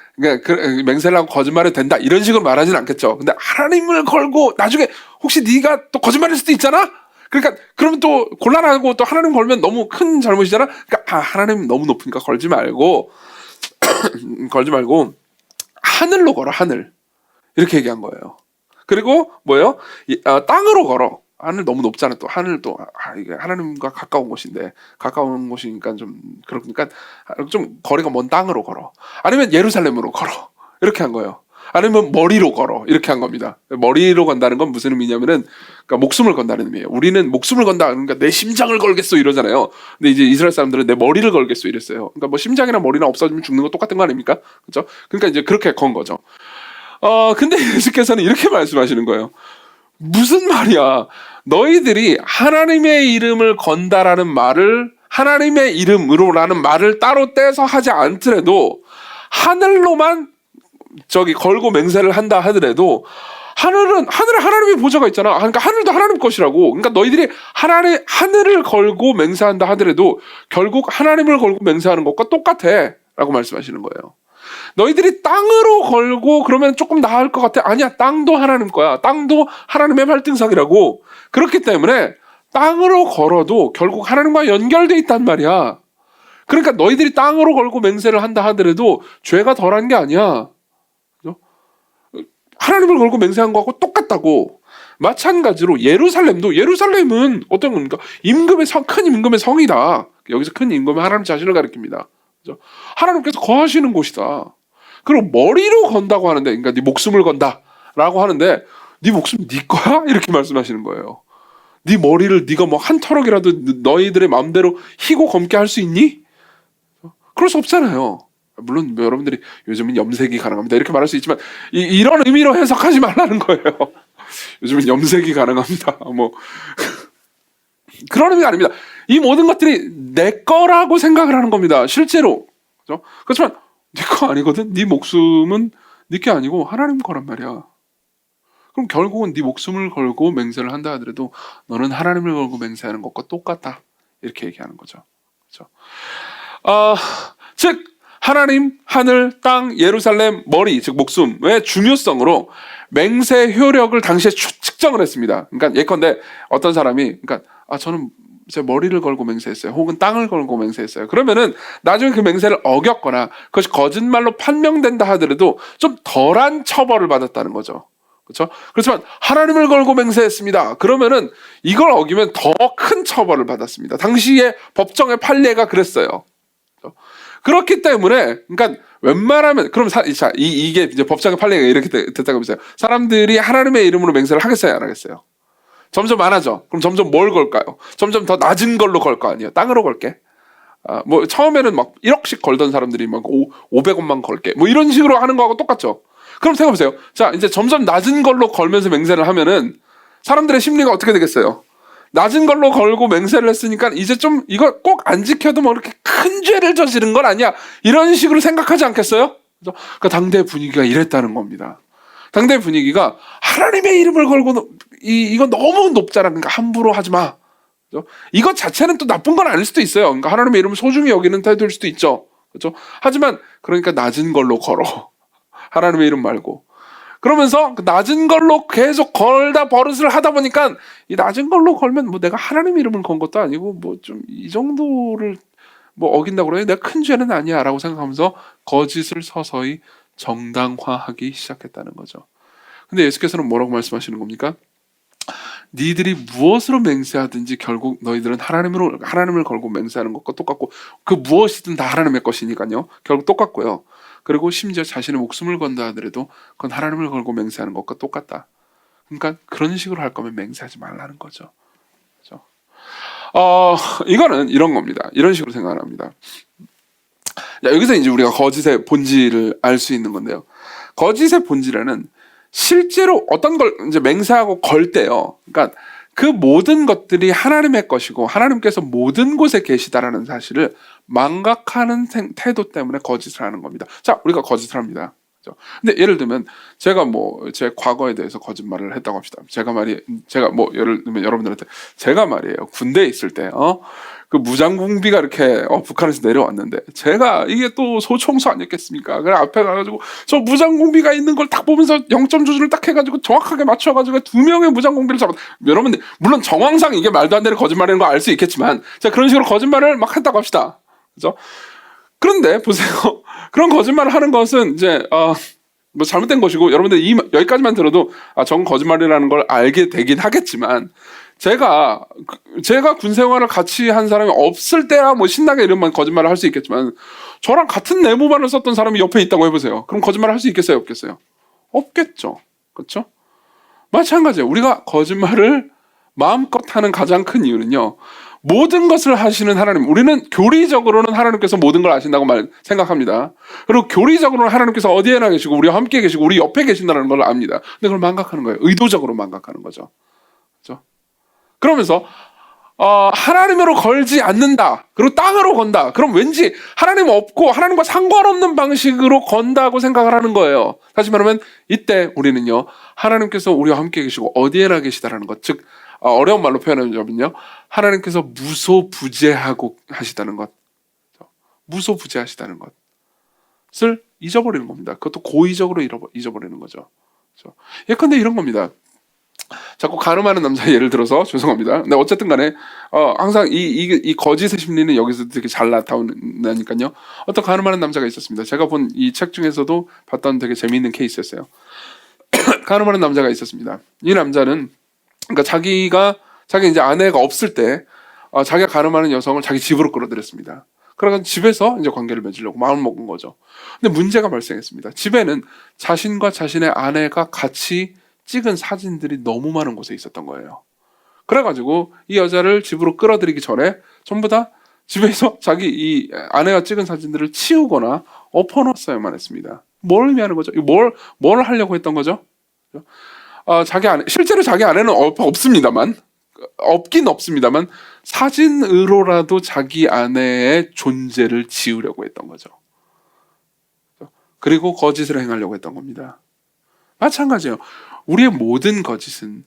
맹세를 하고 거짓말해도 된다 이런 식으로 말하진 않겠죠. 근데 하나님을 걸고 나중에 혹시 네가 또 거짓말할 수도 있잖아. 그러니까 그러면 또 곤란하고 또 하나님 걸면 너무 큰 잘못이잖아. 그러니까 하나님 너무 높으니까 걸지 말고 하늘로 걸어. 하늘 이렇게 얘기한 거예요. 그리고 뭐예요? 땅으로 걸어. 하늘 너무 높잖아. 또 하늘도 이게 하나님과 가까운 곳인데 가까운 곳이니까 좀 그러니까 좀 거리가 먼 땅으로 걸어. 아니면 예루살렘으로 걸어. 이렇게 한 거예요. 아니면 머리로 걸어. 이렇게 한 겁니다. 머리로 건다는 건 무슨 의미냐면은 그러니까 목숨을 건다는 의미예요. 우리는 목숨을 건다. 그러니까 내 심장을 걸겠어 이러잖아요. 근데 이제 이스라엘 사람들은 내 머리를 걸겠어 이랬어요. 그러니까 뭐 심장이나 머리나 없어지면 죽는 거 똑같은 거 아닙니까? 그렇죠? 그러니까 이제 그렇게 건 거죠. 근데 예수께서는 이렇게 말씀하시는 거예요. 무슨 말이야? 너희들이 하나님의 이름을 건다라는 말을 하나님의 이름으로라는 말을 따로 떼서 하지 않더라도 하늘로만 걸고 맹세를 한다 하더라도 하늘에 하나님의 보좌가 있잖아. 그러니까 하늘도 하나님 것이라고. 그러니까 너희들이 하늘을 걸고 맹세한다 하더라도 결국 하나님을 걸고 맹세하는 것과 똑같아라고 말씀하시는 거예요. 너희들이 땅으로 걸고 그러면 조금 나을 것 같아. 아니야, 땅도 하나님 거야. 땅도 하나님의 발등상이라고. 그렇기 때문에 땅으로 걸어도 결국 하나님과 연결돼 있단 말이야. 그러니까 너희들이 땅으로 걸고 맹세를 한다 하더라도 죄가 덜한 게 아니야. 하나님을 걸고 맹세한 거하고 똑같다고. 마찬가지로 예루살렘은 어떤 겁니까? 큰 임금의 성이다. 여기서 큰 임금은 하나님 자신을 가리킵니다. 그렇죠? 하나님께서 거하시는 곳이다. 그리고 머리로 건다고 하는데, 그러니까 네 목숨을 건다라고 하는데, 네 목숨 네 거야? 이렇게 말씀하시는 거예요. 네 머리를 네가 뭐 한 터럭이라도 너희들의 마음대로 희고 검게 할 수 있니? 그럴 수 없잖아요. 물론 여러분들이 요즘은 염색이 가능합니다 이렇게 말할 수 있지만 이런 의미로 해석하지 말라는 거예요. 요즘은 염색이 가능합니다. 뭐 그런 의미가 아닙니다. 이 모든 것들이 내 거라고 생각을 하는 겁니다. 실제로. 그렇죠? 그렇지만 네 거 아니거든. 네 목숨은 네 게 아니고 하나님 거란 말이야. 그럼 결국은 네 목숨을 걸고 맹세를 한다 하더라도 너는 하나님을 걸고 맹세하는 것과 똑같다. 이렇게 얘기하는 거죠. 그렇죠? 즉 하나님, 하늘, 땅, 예루살렘, 머리, 즉 목숨의 중요성으로 맹세 효력을 당시에 측정을 했습니다. 그러니까 예컨대 어떤 사람이 그러니까 저는 제 머리를 걸고 맹세했어요. 혹은 땅을 걸고 맹세했어요. 그러면은 나중에 그 맹세를 어겼거나 그것이 거짓말로 판명된다 하더라도 좀 덜한 처벌을 받았다는 거죠. 그렇죠? 그렇지만 하나님을 걸고 맹세했습니다. 그러면은 이걸 어기면 더 큰 처벌을 받았습니다. 당시에 법정의 판례가 그랬어요. 그렇기 때문에 그러니까 웬만하면 그럼 이게 이제 법정에 판례가 이렇게 됐다고 보세요. 사람들이 하나님의 이름으로 맹세를 하겠어요, 안 하겠어요? 점점 많아져. 그럼 점점 뭘 걸까요? 점점 더 낮은 걸로 걸 거 아니에요. 땅으로 걸게. 뭐 처음에는 막 1억씩 걸던 사람들이 막 500원만 걸게. 뭐 이런 식으로 하는 거하고 똑같죠. 그럼 생각해보세요. 자, 이제 점점 낮은 걸로 걸면서 맹세를 하면은 사람들의 심리가 어떻게 되겠어요? 낮은 걸로 걸고 맹세를 했으니까 이제 좀 이거 꼭 안 지켜도 뭐 이렇게 큰 죄를 저지른 건 아니야. 이런 식으로 생각하지 않겠어요? 그러니까 당대 분위기가 이랬다는 겁니다. 당대 분위기가 하나님의 이름을 걸고 이거 너무 높잖아. 그러니까 함부로 하지 마. 그렇죠? 이것 자체는 또 나쁜 건 아닐 수도 있어요. 그러니까 하나님의 이름을 소중히 여기는 태도일 수도 있죠. 그렇죠? 하지만 그러니까 낮은 걸로 걸어. 하나님의 이름 말고. 그러면서 그 낮은 걸로 계속 걸다 버릇을 하다 보니까 이 낮은 걸로 걸면 뭐 내가 하나님 이름을 건 것도 아니고 뭐 좀 이 정도를 뭐 어긴다고 그래 내가 큰 죄는 아니야라고 생각하면서 거짓을 서서히 정당화하기 시작했다는 거죠. 근데 예수께서는 뭐라고 말씀하시는 겁니까? 니들이 무엇으로 맹세하든지 결국 너희들은 하나님을 걸고 맹세하는 것과 똑같고 그 무엇이든 다 하나님의 것이니까요. 결국 똑같고요. 그리고 심지어 자신의 목숨을 건다 하더라도 그건 하나님을 걸고 맹세하는 것과 똑같다. 그러니까 그런 식으로 할 거면 맹세하지 말라는 거죠. 그렇죠? 이거는 이런 겁니다. 이런 식으로 생각을 합니다. 여기서 이제 우리가 거짓의 본질을 알 수 있는 건데요. 거짓의 본질에는 실제로 어떤 걸 이제 맹세하고 걸 때요. 그러니까 그 모든 것들이 하나님의 것이고 하나님께서 모든 곳에 계시다라는 사실을 망각하는 태도 때문에 거짓을 하는 겁니다. 자, 우리가 거짓을 합니다. 그렇죠? 근데 예를 들면 제가 뭐 제 과거에 대해서 거짓말을 했다고 합시다. 제가 뭐 예를 들면 여러분들한테 제가 말이에요. 군대에 있을 때 그 무장공비가 이렇게 북한에서 내려왔는데 제가 이게 또 소총수 아니었겠습니까? 그래 앞에 가가지고 저 무장공비가 있는 걸 딱 보면서 0점 조준을 딱 해가지고 정확하게 맞춰가지고 2명의 무장공비를 잡았. 여러분들 물론 정황상 이게 말도 안 되는 거짓말이라는 거 알 수 있겠지만 자 그런 식으로 거짓말을 막 했다고 합시다. 그죠? 그런데 보세요. 그런 거짓말을 하는 것은 이제 뭐 잘못된 것이고 여러분들 여기까지만 들어도 저건 거짓말이라는 걸 알게 되긴 하겠지만 제가 군 생활을 같이 한 사람이 없을 때야 뭐 신나게 이런 거짓말을 할 수 있겠지만 저랑 같은 내무반을 썼던 사람이 옆에 있다고 해보세요. 그럼 거짓말을 할 수 있겠어요? 없겠어요? 없겠죠. 그렇죠? 마찬가지예요. 우리가 거짓말을 마음껏 하는 가장 큰 이유는요. 모든 것을 하시는 하나님, 우리는 교리적으로는 하나님께서 모든 걸 아신다고 생각합니다. 그리고 교리적으로는 하나님께서 어디에나 계시고 우리와 함께 계시고 우리 옆에 계신다는 걸 압니다. 근데 그걸 망각하는 거예요. 의도적으로 망각하는 거죠. 그렇죠? 그러면서 하나님으로 걸지 않는다. 그리고 땅으로 건다. 그럼 왠지 하나님 없고 하나님과 상관없는 방식으로 건다고 생각을 하는 거예요. 다시 말하면 이때 우리는요. 하나님께서 우리와 함께 계시고 어디에나 계시다라는 것. 즉 어려운 말로 표현하자면요. 하나님께서 무소부재하고 하시다는 것. 무소부재하시다는 것을 잊어버리는 겁니다. 그것도 고의적으로 잊어버리는 거죠. 그렇죠? 예컨대 이런 겁니다. 자꾸 가늠하는 남자 예를 들어서 죄송합니다. 근데 어쨌든 간에 항상 이 거짓의 심리는 여기서 되게 잘 나타나니까요. 어떤 가늠하는 남자가 있었습니다. 제가 본 이 책 중에서도 봤던 되게 재미있는 케이스였어요. 가늠하는 남자가 있었습니다. 이 남자는 그러니까 자기 이제 아내가 없을 때 자기가 가늠하는 여성을 자기 집으로 끌어들였습니다. 그러니까 집에서 이제 관계를 맺으려고 마음을 먹은 거죠. 근데 문제가 발생했습니다. 집에는 자신과 자신의 아내가 같이 찍은 사진들이 너무 많은 곳에 있었던 거예요. 그래가지고 이 여자를 집으로 끌어들이기 전에 전부 다 집에서 자기 이 아내가 찍은 사진들을 치우거나 엎어놨어야만 했습니다. 뭘 의미하는 거죠? 뭘 하려고 했던 거죠? 실제로 자기 아내는 없긴 없습니다만 사진으로라도 자기 아내의 존재를 지우려고 했던 거죠. 그리고 거짓을 행하려고 했던 겁니다. 마찬가지예요. 우리의 모든 거짓은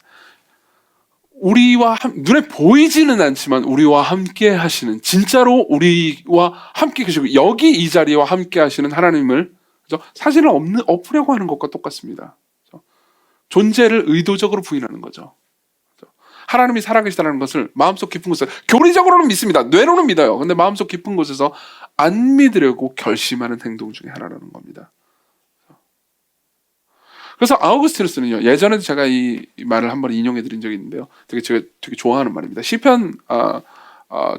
눈에 보이지는 않지만 우리와 함께 하시는 진짜로 우리와 함께 계시고 여기 이 자리와 함께 하시는 하나님을 사실은 엎으려고 하는 것과 똑같습니다. 존재를 의도적으로 부인하는 거죠. 하나님이 살아계시다는 것을 마음속 깊은 곳에서 교리적으로는 믿습니다. 뇌로는 믿어요. 근데 마음속 깊은 곳에서 안 믿으려고 결심하는 행동 중에 하나라는 겁니다. 그래서 아우구스티누스는요. 예전에도 제가 이 말을 한번 인용해 드린 적이 있는데요. 제가 되게 좋아하는 말입니다. 시편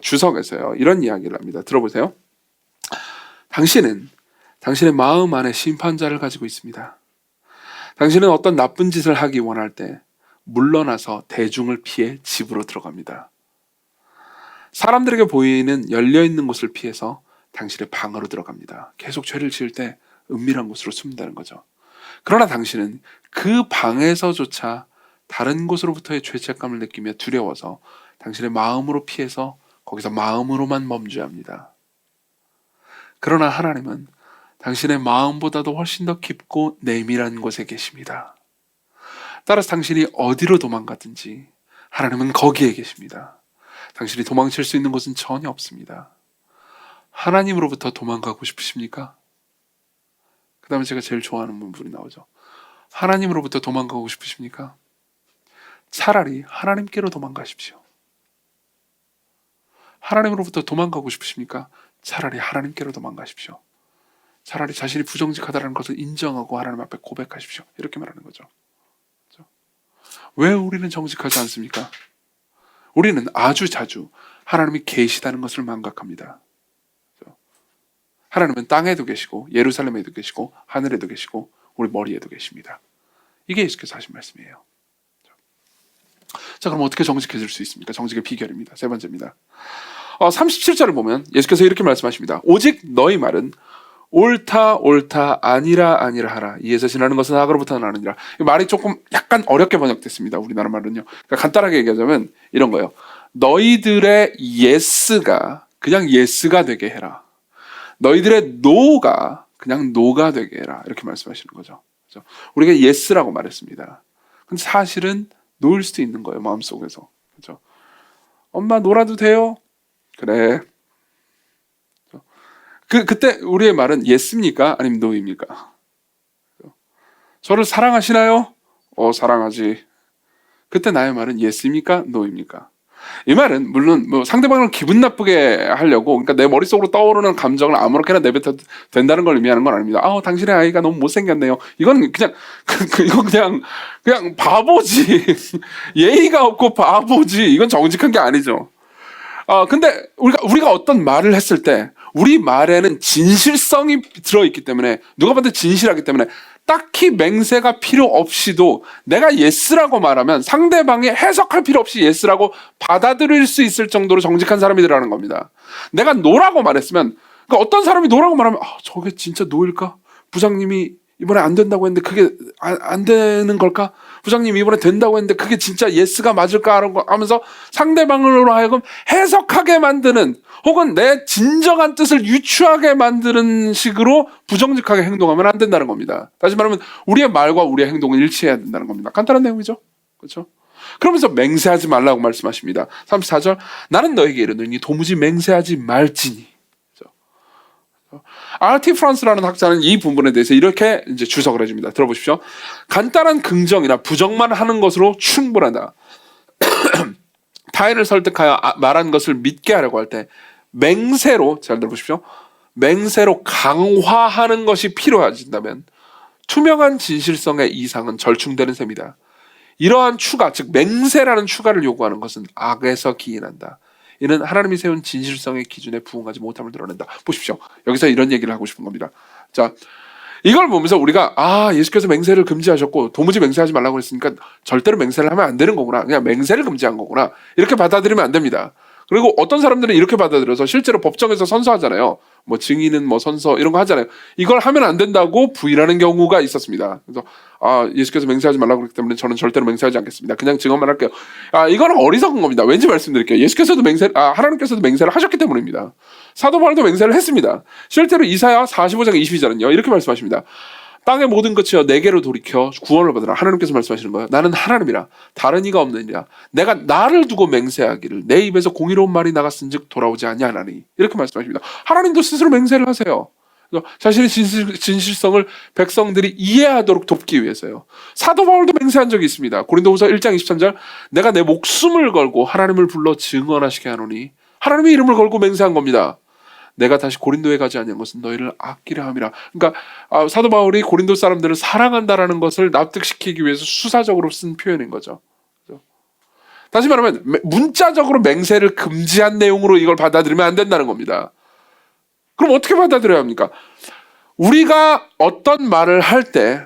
주석에서요. 이런 이야기를 합니다. 들어보세요. 당신은 당신의 마음 안에 심판자를 가지고 있습니다. 당신은 어떤 나쁜 짓을 하기 원할 때 물러나서 대중을 피해 집으로 들어갑니다. 사람들에게 보이는 열려있는 곳을 피해서 당신의 방으로 들어갑니다. 계속 죄를 지을 때 은밀한 곳으로 숨는다는 거죠. 그러나 당신은 그 방에서조차 다른 곳으로부터의 죄책감을 느끼며 두려워서 당신의 마음으로 피해서 거기서 마음으로만 멈추합니다. 그러나 하나님은 당신의 마음보다도 훨씬 더 깊고 내밀한 곳에 계십니다. 따라서 당신이 어디로 도망가든지 하나님은 거기에 계십니다. 당신이 도망칠 수 있는 곳은 전혀 없습니다. 하나님으로부터 도망가고 싶으십니까? 그 다음에 제가 제일 좋아하는 문구이 나오죠. 하나님으로부터 도망가고 싶으십니까? 차라리 하나님께로 도망가십시오. 하나님으로부터 도망가고 싶으십니까? 차라리 하나님께로 도망가십시오. 차라리 자신이 부정직하다는 것을 인정하고 하나님 앞에 고백하십시오. 이렇게 말하는 거죠. 그렇죠? 왜 우리는 정직하지 않습니까? 우리는 아주 자주 하나님이 계시다는 것을 망각합니다. 그렇죠? 하나님은 땅에도 계시고 예루살렘에도 계시고 하늘에도 계시고 우리 머리에도 계십니다. 이게 예수께서 하신 말씀이에요. 자, 그럼 어떻게 정직해질 수 있습니까? 정직의 비결입니다. 세 번째입니다. 37절을 보면 예수께서 이렇게 말씀하십니다. 오직 너희 말은 옳다 옳다 아니라 아니라 하라. 이에서 지나는 것은 악으로부터 나느니라. 이 말이 조금 약간 어렵게 번역됐습니다. 우리나라 말은요. 그러니까 간단하게 얘기하자면 이런 거예요. 너희들의 예스가 그냥 예스가 되게 해라. 너희들의 노가 그냥 노가 되게 해라. 이렇게 말씀하시는 거죠. 그렇죠? 우리가 예스라고 말했습니다. 근데 사실은 노일 수도 있는 거예요. 마음속에서. 그렇죠? 엄마 놀아도 돼요? 그래. 그때 우리의 말은 예스입니까? 아니면 노입니까? 저를 사랑하시나요? 사랑하지. 그때 나의 말은 예스입니까? 노입니까? 이 말은 물론 뭐 상대방을 기분 나쁘게 하려고, 그러니까 내 머릿속으로 떠오르는 감정을 아무렇게나 내뱉어도 된다는 걸 의미하는 건 아닙니다. 당신의 아이가 너무 못생겼네요. 이건 그냥 이건 그냥 바보지. 예의가 없고 바보지. 이건 정직한 게 아니죠. 근데 우리가 어떤 말을 했을 때 우리 말에는 진실성이 들어있기 때문에, 누가 봐도 진실하기 때문에 딱히 맹세가 필요 없이도 내가 예스라고 말하면 상대방이 해석할 필요 없이 예스라고 받아들일 수 있을 정도로 정직한 사람이라는 겁니다. 내가 노라고 말했으면, 그러니까 어떤 사람이 노라고 말하면 저게 진짜 노일까? 부장님이 이번에 안 된다고 했는데 그게 안 되는 걸까? 부장님이 이번에 된다고 했는데 그게 진짜 예스가 맞을까? 하면서 상대방으로 하여금 해석하게 만드는, 혹은 내 진정한 뜻을 유추하게 만드는 식으로 부정직하게 행동하면 안 된다는 겁니다. 다시 말하면 우리의 말과 우리의 행동은 일치해야 된다는 겁니다. 간단한 내용이죠. 그렇죠? 그러면서 맹세하지 말라고 말씀하십니다. 34절, 나는 너에게 이르노니 도무지 맹세하지 말지니. R.T. 프란스라는 학자는 이 부분에 대해서 이렇게 이제 주석을 해줍니다. 들어보십시오. 간단한 긍정이나 부정만 하는 것으로 충분하다. 타인을 설득하여 말한 것을 믿게 하려고 할 때 맹세로, 잘 들어보십시오. 맹세로 강화하는 것이 필요해진다면 투명한 진실성의 이상은 절충되는 셈이다. 이러한 추가, 즉 맹세라는 추가를 요구하는 것은 악에서 기인한다. 이는 하나님이 세운 진실성의 기준에 부응하지 못함을 드러낸다. 보십시오. 여기서 이런 얘기를 하고 싶은 겁니다. 자, 이걸 보면서 우리가 예수께서 맹세를 금지하셨고 도무지 맹세하지 말라고 했으니까 절대로 맹세를 하면 안 되는 거구나, 그냥 맹세를 금지한 거구나, 이렇게 받아들이면 안 됩니다. 그리고 어떤 사람들은 이렇게 받아들여서 실제로 법정에서 선서하잖아요. 뭐 증인은 뭐 선서 이런 거 하잖아요. 이걸 하면 안 된다고 부인하는 경우가 있었습니다. 그래서 예수께서 맹세하지 말라고 그랬기 때문에 저는 절대로 맹세하지 않겠습니다. 그냥 증언만 할게요. 이거는 어리석은 겁니다. 왠지 말씀드릴게요. 예수께서도 하나님께서도 맹세를 하셨기 때문입니다. 사도 바울도 맹세를 했습니다. 실제로 이사야 45장 22절은요 이렇게 말씀하십니다. 땅의 모든 것이여 내게로 돌이켜 구원을 받으라. 하나님께서 말씀하시는 거예요. 나는 하나님이라 다른 이가 없느니라. 내가 나를 두고 맹세하기를 내 입에서 공의로운 말이 나갔은즉 돌아오지 아니하나니. 이렇게 말씀하십니다. 하나님도 스스로 맹세를 하세요. 자신의 진실성을 백성들이 이해하도록 돕기 위해서요. 사도 바울도 맹세한 적이 있습니다. 고린도후서 1장 23절, 내가 내 목숨을 걸고 하나님을 불러 증언하시게 하노니. 하나님의 이름을 걸고 맹세한 겁니다. 내가 다시 고린도에 가지 아니한 것은 너희를 아끼려 함이라. 그러니까 사도 바울이 고린도 사람들을 사랑한다라는 것을 납득시키기 위해서 수사적으로 쓴 표현인 거죠. 그렇죠? 다시 말하면 문자적으로 맹세를 금지한 내용으로 이걸 받아들이면 안 된다는 겁니다. 그럼 어떻게 받아들여야 합니까? 우리가 어떤 말을 할 때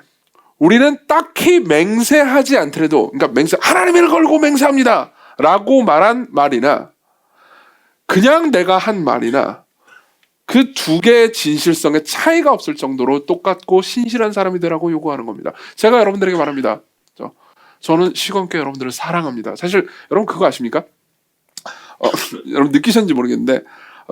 우리는 딱히 맹세하지 않더라도, 그러니까 하나님을 걸고 맹세합니다 라고 말한 말이나 그냥 내가 한 말이나 그 두 개의 진실성에 차이가 없을 정도로 똑같고 신실한 사람이 되라고 요구하는 겁니다. 제가 여러분들에게 말합니다. 저는 시건교회 여러분들을 사랑합니다. 사실 여러분 그거 아십니까? 여러분 느끼셨는지 모르겠는데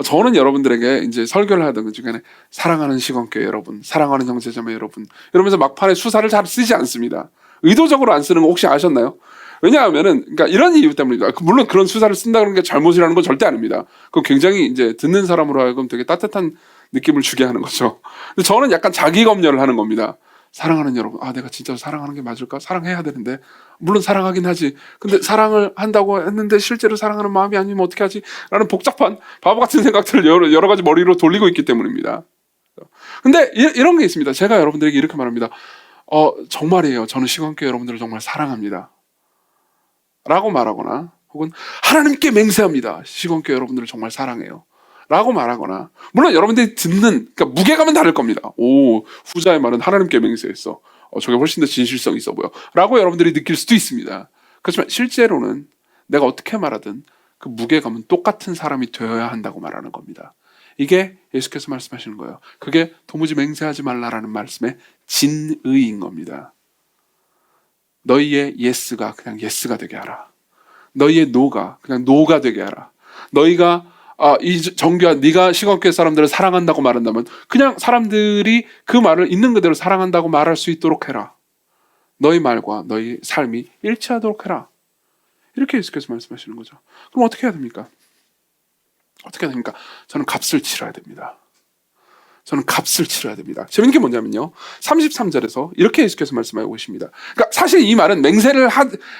저는 여러분들에게 이제 설교를 하던 그 중간에 사랑하는 시건교회 여러분, 사랑하는 형제자매 여러분 이러면서 막판에 수사를 잘 쓰지 않습니다. 의도적으로 안 쓰는 거 혹시 아셨나요? 왜냐하면은 그러니까 이런 이유 때문입니다. 물론 그런 수사를 쓴다는 게 잘못이라는 건 절대 아닙니다. 그건 굉장히 이제 듣는 사람으로 하여금 되게 따뜻한 느낌을 주게 하는 거죠. 근데 저는 약간 자기 검열을 하는 겁니다. 사랑하는 여러분, 내가 진짜 사랑하는 게 맞을까? 사랑해야 되는데 물론 사랑하긴 하지. 근데 사랑을 한다고 했는데 실제로 사랑하는 마음이 아니면 어떻게 하지? 라는 복잡한 바보 같은 생각들을 여러 가지 머리로 돌리고 있기 때문입니다. 근데 이런 게 있습니다. 제가 여러분들에게 이렇게 말합니다. 정말이에요. 저는 시간교회 여러분들을 정말 사랑합니다. 라고 말하거나 혹은 하나님께 맹세합니다. 시건교회 여러분들을 정말 사랑해요. 라고 말하거나 물론 여러분들이 듣는 그러니까 무게감은 다를 겁니다. 후자의 말은 하나님께 맹세했어. 저게 훨씬 더 진실성이 있어 보여. 라고 여러분들이 느낄 수도 있습니다. 그렇지만 실제로는 내가 어떻게 말하든 그 무게감은 똑같은 사람이 되어야 한다고 말하는 겁니다. 이게 예수께서 말씀하시는 거예요. 그게 도무지 맹세하지 말라라는 말씀의 진의인 겁니다. 너희의 예스가 그냥 예스가 되게 하라. 너희의 노가 그냥 노가 되게 하라. 너희가 정규야 네가 시건교회 사람들을 사랑한다고 말한다면 그냥 사람들이 그 말을 있는 그대로 사랑한다고 말할 수 있도록 해라. 너희 말과 너희 삶이 일치하도록 해라. 이렇게 예수께서 말씀하시는 거죠. 그럼 어떻게 해야 됩니까? 어떻게 해야 됩니까? 저는 값을 치러야 됩니다. 저는 값을 치러야 됩니다. 재밌는 게 뭐냐면요. 33절에서 이렇게 예수께서 말씀하고 계십니다. 그러니까 사실 이 말은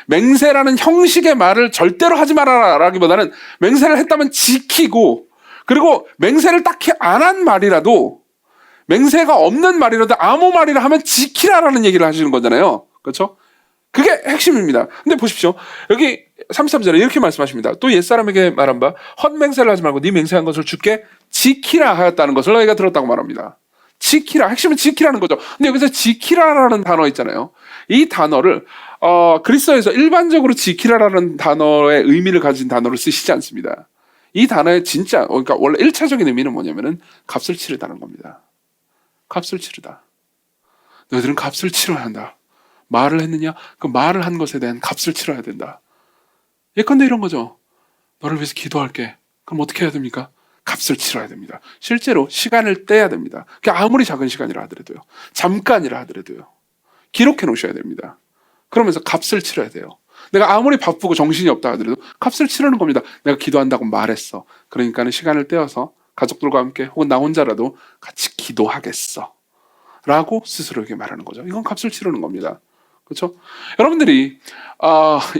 맹세라는 형식의 말을 절대로 하지 말아라 라기보다는 맹세를 했다면 지키고 그리고 맹세를 딱히 안 한 말이라도 맹세가 없는 말이라도 아무 말이라 하면 지키라라는 얘기를 하시는 거잖아요. 그렇죠? 그게 핵심입니다. 근데 보십시오. 여기 33절에 이렇게 말씀하십니다. 또 옛사람에게 말한 바 헛맹세를 하지 말고 네 맹세한 것을 주께 지키라 하였다는 것을 너희가 들었다고 말합니다. 지키라. 핵심은 지키라는 거죠. 근데 여기서 지키라라는 단어 있잖아요. 이 단어를 그리스어에서 일반적으로 지키라라는 단어의 의미를 가진 단어를 쓰시지 않습니다. 이 단어의 진짜 그러니까 원래 1차적인 의미는 뭐냐면은 값을 치르다는 겁니다. 값을 치르다. 너희들은 값을 치러야 한다. 말을 했느냐? 그 말을 한 것에 대한 값을 치러야 된다. 예컨대 이런 거죠. 너를 위해서 기도할게. 그럼 어떻게 해야 됩니까? 값을 치러야 됩니다. 실제로 시간을 떼야 됩니다. 그게 아무리 작은 시간이라 하더라도요. 잠깐이라 하더라도요. 기록해 놓으셔야 됩니다. 그러면서 값을 치러야 돼요. 내가 아무리 바쁘고 정신이 없다 하더라도 값을 치르는 겁니다. 내가 기도한다고 말했어. 그러니까는 시간을 떼어서 가족들과 함께 혹은 나 혼자라도 같이 기도하겠어. 라고 스스로에게 말하는 거죠. 이건 값을 치르는 겁니다. 그렇죠? 여러분들이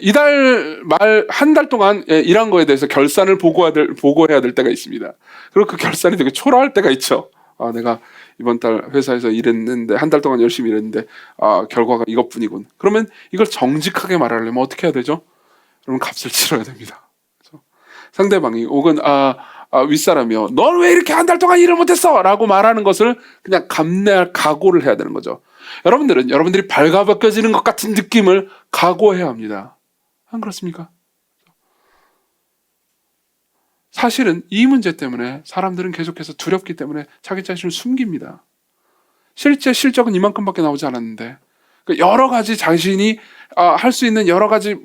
이달 말 한 달 동안 일한 거에 대해서 결산을 보고해야 될 때가 있습니다. 그리고 그 결산이 되게 초라할 때가 있죠. 내가 이번 달 회사에서 일했는데 한 달 동안 열심히 일했는데 결과가 이것뿐이군. 그러면 이걸 정직하게 말하려면 어떻게 해야 되죠? 여러분 값을 치러야 됩니다. 그렇죠? 상대방이 혹은 윗사람이요. 넌 왜 이렇게 한 달 동안 일을 못했어? 라고 말하는 것을 그냥 감내할 각오를 해야 되는 거죠. 여러분들은 여러분들이 발가벗겨지는 것 같은 느낌을 각오해야 합니다. 안 그렇습니까? 사실은 이 문제 때문에 사람들은 계속해서 두렵기 때문에 자기 자신을 숨깁니다. 실제 실적은 이만큼밖에 나오지 않았는데 여러 가지 자신이 할 수 있는 여러 가지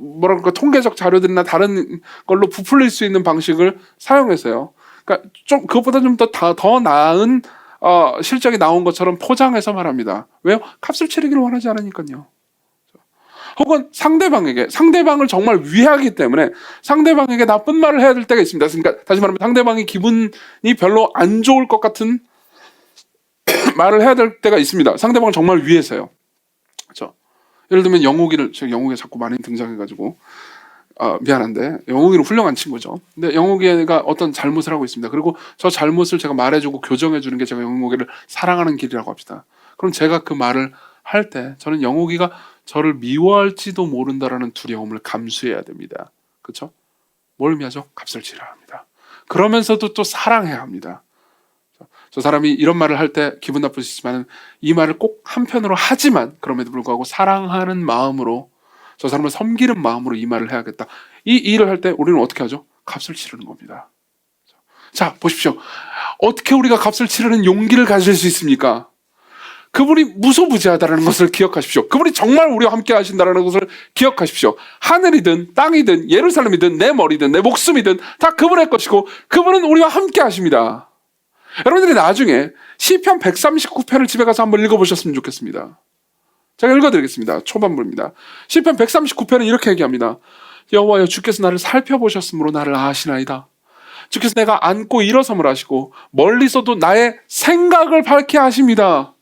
통계적 자료들이나 다른 걸로 부풀릴 수 있는 방식을 사용해서요. 그러니까 좀 그것보다 좀 더 나은 실적이 나온 것처럼 포장해서 말합니다. 왜요? 값을 치르기를 원하지 않으니까요. 혹은 상대방을 정말 위하기 때문에 상대방에게 나쁜 말을 해야 될 때가 있습니다. 그러니까 다시 말하면 상대방의 기분이 별로 안 좋을 것 같은 말을 해야 될 때가 있습니다. 상대방을 정말 위해서요. 그렇죠? 예를 들면 제가 영욱이가 자꾸 많이 등장해가지고 미안한데 영욱이는 훌륭한 친구죠. 근데 영욱이가 어떤 잘못을 하고 있습니다. 그리고 저 잘못을 제가 말해주고 교정해주는 게 제가 영욱이를 사랑하는 길이라고 합시다. 그럼 제가 그 말을 할 때 저는 영욱이가 저를 미워할지도 모른다라는 두려움을 감수해야 됩니다. 그렇죠? 뭘 의미하죠? 값을 치러야 합니다. 그러면서도 또 사랑해야 합니다. 저 사람이 이런 말을 할 때 기분 나쁘시지만 이 말을 꼭 한편으로 하지만 그럼에도 불구하고 사랑하는 마음으로 저 사람을 섬기는 마음으로 이 말을 해야겠다. 이 일을 할 때 우리는 어떻게 하죠? 값을 치르는 겁니다. 자, 보십시오. 어떻게 우리가 값을 치르는 용기를 가질 수 있습니까? 그분이 무소부지하다는 것을 기억하십시오. 그분이 정말 우리와 함께 하신다는 것을 기억하십시오. 하늘이든 땅이든 예루살렘이든 내 머리든 내 목숨이든 다 그분의 것이고 그분은 우리와 함께 하십니다. 여러분들이 나중에 시편 139편을 집에 가서 한번 읽어보셨으면 좋겠습니다. 제가 읽어드리겠습니다. 초반부입니다. 시편 139편은 이렇게 얘기합니다. 여호와여, 주께서 나를 살펴보셨으므로 나를 아시나이다. 주께서 내가 앉고 일어섬을 하시고 멀리서도 나의 생각을 밝게 하십니다.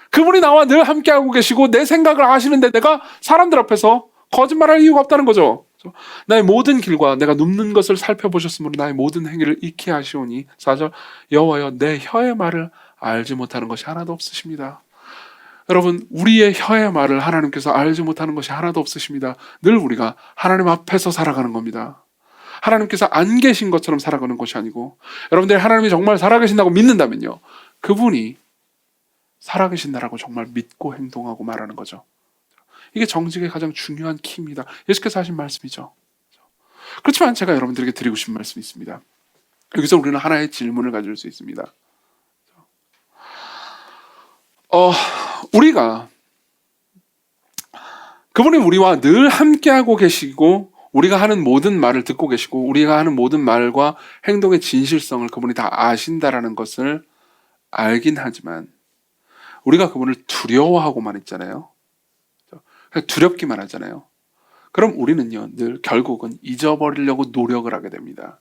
그분이 나와 늘 함께하고 계시고 내 생각을 아시는데 내가 사람들 앞에서 거짓말할 이유가 없다는 거죠. 나의 모든 길과 내가 눕는 것을 살펴보셨으므로 나의 모든 행위를 익히 하시오니 4절 여호와여, 내 혀의 말을 알지 못하는 것이 하나도 없으십니다. 여러분, 우리의 혀의 말을 하나님께서 알지 못하는 것이 하나도 없으십니다. 늘 우리가 하나님 앞에서 살아가는 겁니다. 하나님께서 안 계신 것처럼 살아가는 것이 아니고, 여러분들이 하나님이 정말 살아계신다고 믿는다면요, 그분이 살아계신다라고 정말 믿고 행동하고 말하는 거죠. 이게 정직의 가장 중요한 키입니다. 예수께서 하신 말씀이죠. 그렇지만 제가 여러분들에게 드리고 싶은 말씀이 있습니다. 여기서 우리는 하나의 질문을 가질 수 있습니다. 우리가 그분이 우리와 늘 함께하고 계시고 우리가 하는 모든 말을 듣고 계시고 우리가 하는 모든 말과 행동의 진실성을 그분이 다 아신다라는 것을 알긴 하지만 우리가 그분을 두려워하고만 있잖아요. 두렵기만 하잖아요. 그럼 우리는요, 늘 결국은 잊어버리려고 노력을 하게 됩니다.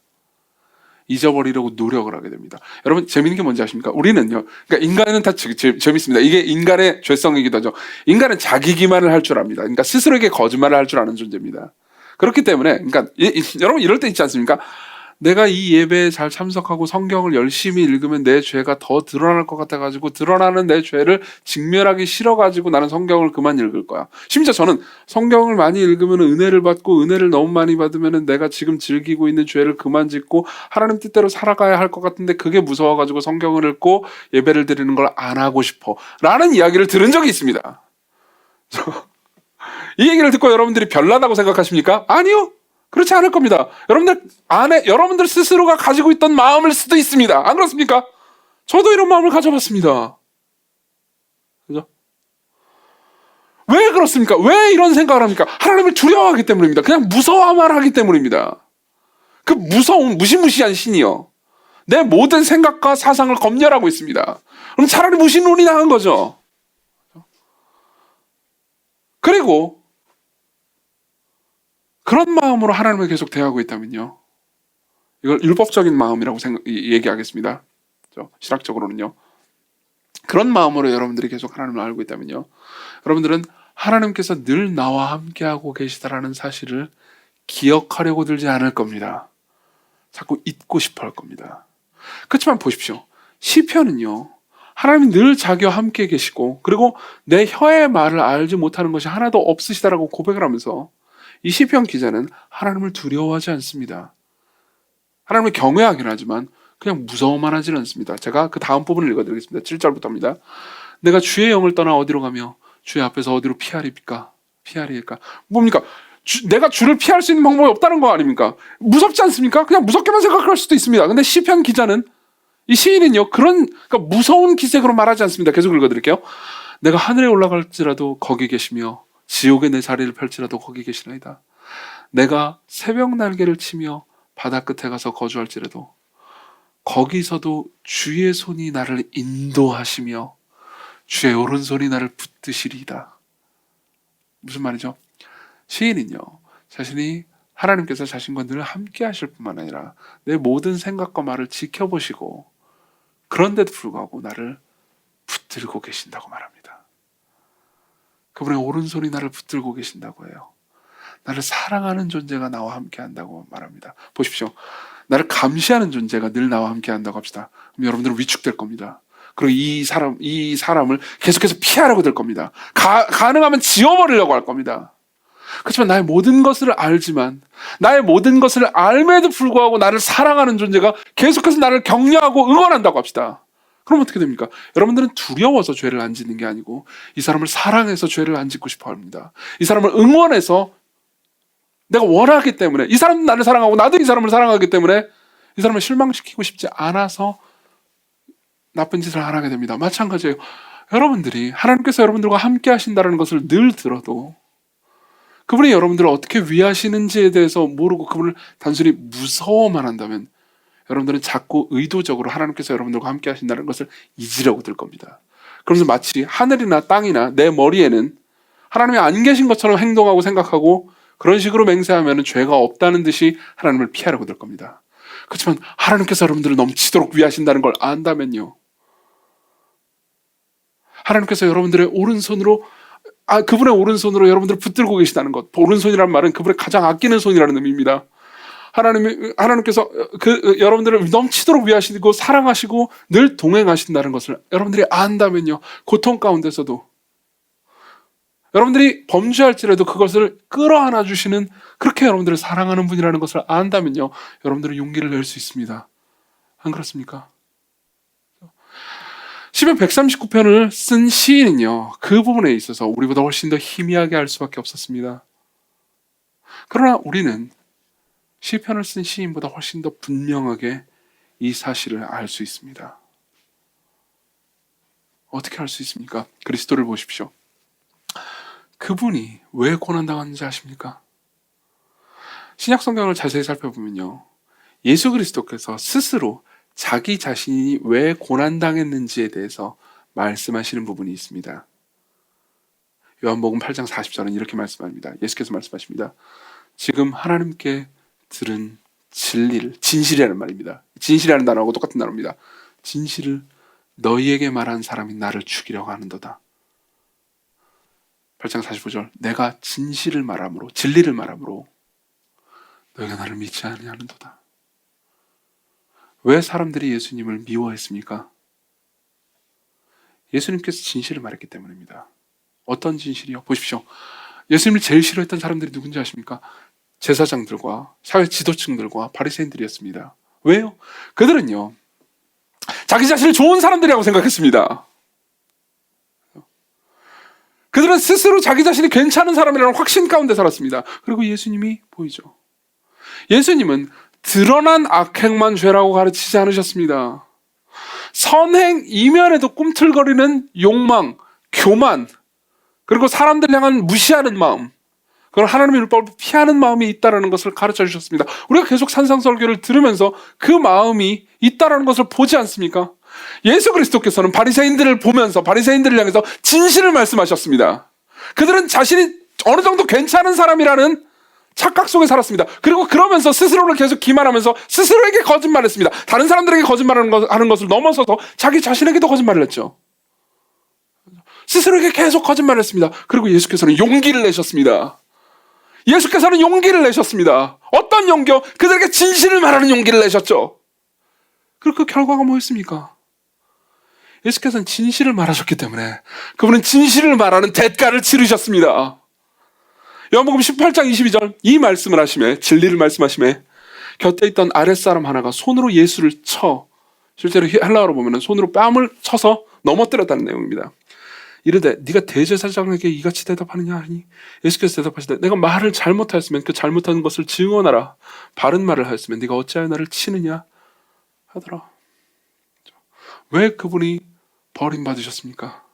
잊어버리려고 노력을 하게 됩니다. 여러분, 재밌는 게 뭔지 아십니까? 우리는요, 그러니까 인간은 다 재밌습니다. 이게 인간의 죄성이기도 하죠. 인간은 자기 기만을 할 줄 압니다. 그러니까 스스로에게 거짓말을 할 줄 아는 존재입니다. 그렇기 때문에, 그러니까 여러분 이럴 때 있지 않습니까? 내가 이 예배에 잘 참석하고 성경을 열심히 읽으면 내 죄가 더 드러날 것 같아가지고 드러나는 내 죄를 직면하기 싫어가지고 나는 성경을 그만 읽을 거야. 심지어 저는 성경을 많이 읽으면 은혜를 받고 은혜를 너무 많이 받으면 내가 지금 즐기고 있는 죄를 그만 짓고 하나님 뜻대로 살아가야 할 것 같은데 그게 무서워가지고 성경을 읽고 예배를 드리는 걸 안 하고 싶어 라는 이야기를 들은 적이 있습니다. 이 얘기를 듣고 여러분들이 별나다고 생각하십니까? 아니요. 그렇지 않을 겁니다. 여러분들 안에 여러분들 스스로가 가지고 있던 마음일 수도 있습니다. 안 그렇습니까? 저도 이런 마음을 가져봤습니다. 그죠? 왜 그렇습니까? 왜 이런 생각을 합니까? 하나님을 두려워하기 때문입니다. 그냥 무서워만 하기 때문입니다. 그 무서운 무시무시한 신이요, 내 모든 생각과 사상을 검열하고 있습니다. 그럼 차라리 무신론이 나은 거죠. 그리고 그런 마음으로 하나님을 계속 대하고 있다면요, 이걸 율법적인 마음이라고 얘기하겠습니다. 신학적으로는요. 그런 마음으로 여러분들이 계속 하나님을 알고 있다면요, 여러분들은 하나님께서 늘 나와 함께하고 계시다라는 사실을 기억하려고 들지 않을 겁니다. 자꾸 잊고 싶어 할 겁니다. 그렇지만 보십시오. 시편은요, 하나님이 늘 자기와 함께 계시고 그리고 내 혀의 말을 알지 못하는 것이 하나도 없으시다라고 고백을 하면서 이 시편 기자는 하나님을 두려워하지 않습니다. 하나님을 경외하긴 하지만 그냥 무서워만 하지는 않습니다. 제가 그 다음 부분을 읽어드리겠습니다. 7절부터입니다. 내가 주의 영을 떠나 어디로 가며 주의 앞에서 어디로 피하리까? 뭡니까? 내가 주를 피할 수 있는 방법이 없다는 거 아닙니까? 무섭지 않습니까? 그냥 무섭게만 생각할 수도 있습니다. 근데 시편 기자는, 이 시인은요, 그러니까 무서운 기색으로 말하지 않습니다. 계속 읽어드릴게요. 내가 하늘에 올라갈지라도 거기 계시며 지옥에 내 자리를 펼지라도 거기 계시나이다. 내가 새벽 날개를 치며 바다 끝에 가서 거주할지라도 거기서도 주의 손이 나를 인도하시며 주의 오른손이 나를 붙드시리이다. 무슨 말이죠? 시인은요, 자신이 하나님께서 자신과 늘 함께 하실 뿐만 아니라 내 모든 생각과 말을 지켜보시고 그런데도 불구하고 나를 붙들고 계신다고 말합니다. 그분의 오른손이 나를 붙들고 계신다고 해요. 나를 사랑하는 존재가 나와 함께 한다고 말합니다. 보십시오. 나를 감시하는 존재가 늘 나와 함께 한다고 합시다. 그럼 여러분들은 위축될 겁니다. 그리고 이 사람을 계속해서 피하려고 될 겁니다. 가능하면 지워버리려고 할 겁니다. 그렇지만 나의 모든 것을 알지만 나의 모든 것을 알매도 불구하고 나를 사랑하는 존재가 계속해서 나를 격려하고 응원한다고 합시다. 그럼 어떻게 됩니까? 여러분들은 두려워서 죄를 안 짓는 게 아니고 이 사람을 사랑해서 죄를 안 짓고 싶어 합니다. 이 사람을 응원해서 내가 원하기 때문에, 이 사람도 나를 사랑하고 나도 이 사람을 사랑하기 때문에 이 사람을 실망시키고 싶지 않아서 나쁜 짓을 안 하게 됩니다. 마찬가지예요. 여러분들이 하나님께서 여러분들과 함께 하신다는 것을 늘 들어도 그분이 여러분들을 어떻게 위하시는지에 대해서 모르고 그분을 단순히 무서워만 한다면 여러분들은 자꾸 의도적으로 하나님께서 여러분들과 함께 하신다는 것을 잊으려고 들 겁니다. 그러면서 마치 하늘이나 땅이나 내 머리에는 하나님이 안 계신 것처럼 행동하고 생각하고 그런 식으로 맹세하면 죄가 없다는 듯이 하나님을 피하려고 들 겁니다. 그렇지만 하나님께서 여러분들을 넘치도록 위하신다는 걸 안다면요, 하나님께서 여러분들의 오른손으로, 그분의 오른손으로 여러분들을 붙들고 계시다는 것. 오른손이라는 말은 그분의 가장 아끼는 손이라는 의미입니다. 하나님께서 여러분들을 넘치도록 위하시고 사랑하시고 늘 동행하신다는 것을 여러분들이 안다면요, 고통 가운데서도 여러분들이 범죄할지라도 그것을 끌어안아 주시는, 그렇게 여러분들을 사랑하는 분이라는 것을 안다면요, 여러분들은 용기를 낼 수 있습니다. 안 그렇습니까? 시편 139편을 쓴 시인은요, 그 부분에 있어서 우리보다 훨씬 더 희미하게 할 수밖에 없었습니다. 그러나 우리는 시편을 쓴 시인보다 훨씬 더 분명하게 이 사실을 알 수 있습니다. 어떻게 알 수 있습니까? 그리스도를 보십시오. 그분이 왜 고난당하는지 아십니까? 신약 성경을 자세히 살펴보면요, 예수 그리스도께서 스스로 자기 자신이 왜 고난당했는지에 대해서 말씀하시는 부분이 있습니다. 요한복음 8장 40절은 이렇게 말씀합니다. 예수께서 말씀하십니다. 지금 하나님께 들은 진리를, 진실이라는 말입니다. 진실이라는 단어하고 똑같은 단어입니다. 진실을 너희에게 말한 사람이 나를 죽이려고 하는도다. 8장 45절, 내가 진실을 말함으로, 진리를 말함으로 너희가 나를 믿지 아니하는도다. 왜 사람들이 예수님을 미워했습니까? 예수님께서 진실을 말했기 때문입니다. 어떤 진실이요? 보십시오. 예수님을 제일 싫어했던 사람들이 누군지 아십니까? 제사장들과 사회 지도층들과 바리새인들이었습니다. 왜요? 그들은요, 자기 자신을 좋은 사람들이라고 생각했습니다. 그들은 스스로 자기 자신이 괜찮은 사람이라는 확신 가운데 살았습니다. 그리고 예수님이 보이죠. 예수님은 드러난 악행만 죄라고 가르치지 않으셨습니다. 선행 이면에도 꿈틀거리는 욕망, 교만, 그리고 사람들 향한 무시하는 마음, 그런 하나님의 율법을 피하는 마음이 있다는 것을 가르쳐 주셨습니다. 우리가 계속 산상설교를 들으면서 그 마음이 있다는 것을 보지 않습니까? 예수 그리스도께서는 바리새인들을 보면서 바리새인들을 향해서 진실을 말씀하셨습니다. 그들은 자신이 어느 정도 괜찮은 사람이라는 착각 속에 살았습니다. 그리고 그러면서 스스로를 계속 기만하면서 스스로에게 거짓말했습니다. 다른 사람들에게 거짓말하는 것을 넘어서서 자기 자신에게도 거짓말을 했죠. 스스로에게 계속 거짓말을 했습니다. 그리고 예수께서는 용기를 내셨습니다. 예수께서는 용기를 내셨습니다. 어떤 용기요? 그들에게 진실을 말하는 용기를 내셨죠. 그리고 그 결과가 뭐였습니까? 예수께서는 진실을 말하셨기 때문에 그분은 진실을 말하는 대가를 치르셨습니다. 요한복음 18장 22절, 이 말씀을 하시매, 진리를 말씀하시매, 곁에 있던 아랫사람 하나가 손으로 예수를 쳐, 실제로 헬라어로 보면 손으로 뺨을 쳐서 넘어뜨렸다는 내용입니다. 이르되 네가 대제사장에게 이같이 대답하느냐 하니, 예수께서 대답하시되 내가 말을 잘못하였으면 그 잘못한 것을 증언하라. 바른 말을 하였으면 네가 어찌하여 나를 치느냐 하더라. 왜 그분이 버림받으셨습니까?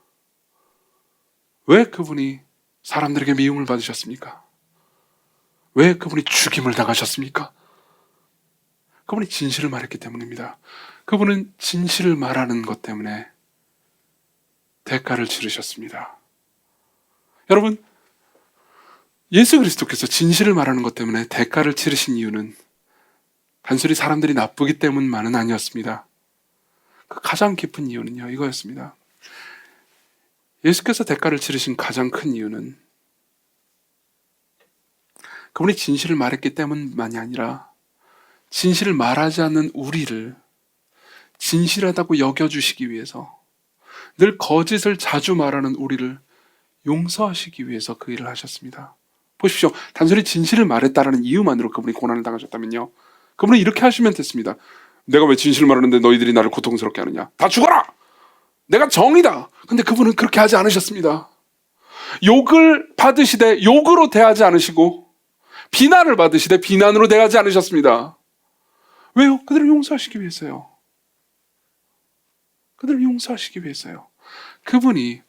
왜 그분이 사람들에게 미움을 받으셨습니까? 왜 그분이 죽임을 당하셨습니까? 그분이 진실을 말했기 때문입니다. 그분은 진실을 말하는 것 때문에 대가를 치르셨습니다. 여러분, 예수 그리스도께서 진실을 말하는 것 때문에 대가를 치르신 이유는 단순히 사람들이 나쁘기 때문만은 아니었습니다. 그 가장 깊은 이유는요, 이거였습니다. 예수께서 대가를 치르신 가장 큰 이유는 그분이 진실을 말했기 때문만이 아니라 진실을 말하지 않는 우리를 진실하다고 여겨주시기 위해서, 늘 거짓을 자주 말하는 우리를 용서하시기 위해서 그 일을 하셨습니다. 보십시오. 단순히 진실을 말했다라는 이유만으로 그분이 고난을 당하셨다면요, 그분은 이렇게 하시면 됐습니다. 내가 왜 진실을 말하는데 너희들이 나를 고통스럽게 하느냐? 다 죽어라! 내가 정이다. 근데 그분은 그렇게 하지 않으셨습니다. 욕을 받으시되 욕으로 대하지 않으시고 비난을 받으시되 비난으로 대하지 않으셨습니다. 왜요? 그들을 용서하시기 위해서요. 그들을 용서하시기 위해서요. 그분이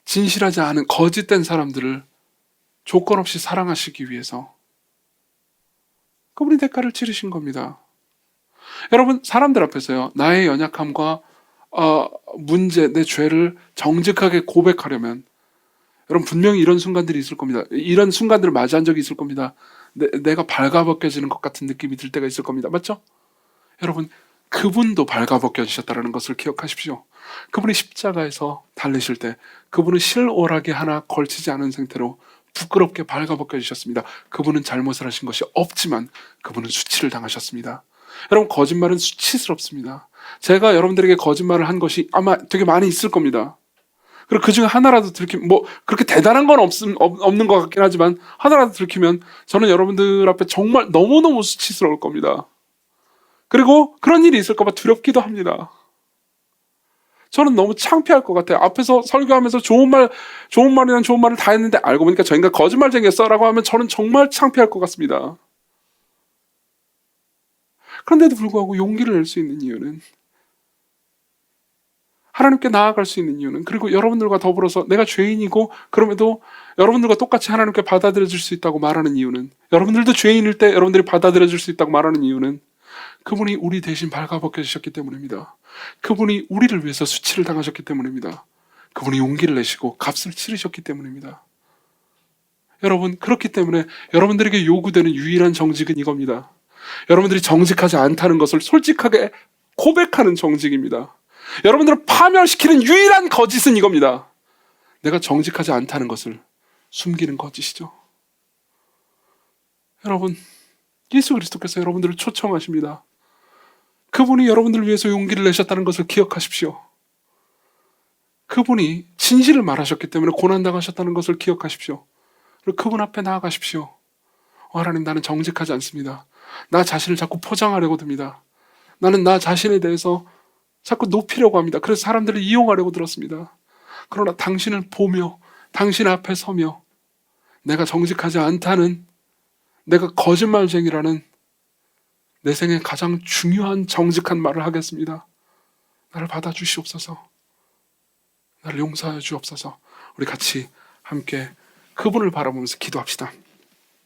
진실하지 않은 거짓된 사람들을 조건 없이 사랑하시기 위해서 그분이 대가를 치르신 겁니다. 여러분, 사람들 앞에서요, 나의 연약함과 문제, 내 죄를 정직하게 고백하려면 여러분 분명히 이런 순간들이 있을 겁니다. 이런 순간들을 맞이한 적이 있을 겁니다. 내가 발가벗겨지는 것 같은 느낌이 들 때가 있을 겁니다. 맞죠? 여러분, 그분도 발가벗겨지셨다는 것을 기억하십시오. 그분이 십자가에서 달리실 때 그분은 실오라기 하나 걸치지 않은 상태로 부끄럽게 발가벗겨지셨습니다. 그분은 잘못을 하신 것이 없지만 그분은 수치를 당하셨습니다. 여러분, 거짓말은 수치스럽습니다. 제가 여러분들에게 거짓말을 한 것이 아마 되게 많이 있을 겁니다. 그리고 그 중에 하나라도 들키면, 그렇게 대단한 건 없는 것 같긴 하지만, 하나라도 들키면 저는 여러분들 앞에 정말 너무너무 수치스러울 겁니다. 그리고 그런 일이 있을까봐 두렵기도 합니다. 저는 너무 창피할 것 같아요. 앞에서 설교하면서 좋은 말을 다 했는데 알고 보니까 저 인간 거짓말쟁이였어 라고 하면 저는 정말 창피할 것 같습니다. 그런데도 불구하고 용기를 낼 수 있는 이유는, 하나님께 나아갈 수 있는 이유는, 그리고 여러분들과 더불어서 내가 죄인이고 그럼에도 여러분들과 똑같이 하나님께 받아들여질 수 있다고 말하는 이유는, 여러분들도 죄인일 때 여러분들이 받아들여질 수 있다고 말하는 이유는 그분이 우리 대신 발가벗겨주셨기 때문입니다. 그분이 우리를 위해서 수치를 당하셨기 때문입니다. 그분이 용기를 내시고 값을 치르셨기 때문입니다. 여러분, 그렇기 때문에 여러분들에게 요구되는 유일한 정직은 이겁니다. 여러분들이 정직하지 않다는 것을 솔직하게 고백하는 정직입니다. 여러분들을 파멸시키는 유일한 거짓은 이겁니다. 내가 정직하지 않다는 것을 숨기는 거짓이죠. 여러분, 예수 그리스도께서 여러분들을 초청하십니다. 그분이 여러분들을 위해서 용기를 내셨다는 것을 기억하십시오. 그분이 진실을 말하셨기 때문에 고난당하셨다는 것을 기억하십시오. 그리고 그분 앞에 나아가십시오. 하나님, 나는 정직하지 않습니다. 나 자신을 자꾸 포장하려고 듭니다. 나는 나 자신에 대해서 자꾸 높이려고 합니다. 그래서 사람들을 이용하려고 들었습니다. 그러나 당신을 보며 당신 앞에 서며 내가 정직하지 않다는, 내가 거짓말쟁이라는 내 생에 가장 중요한 정직한 말을 하겠습니다. 나를 받아주시옵소서. 나를 용서해 주옵소서. 우리 같이 함께 그분을 바라보면서 기도합시다.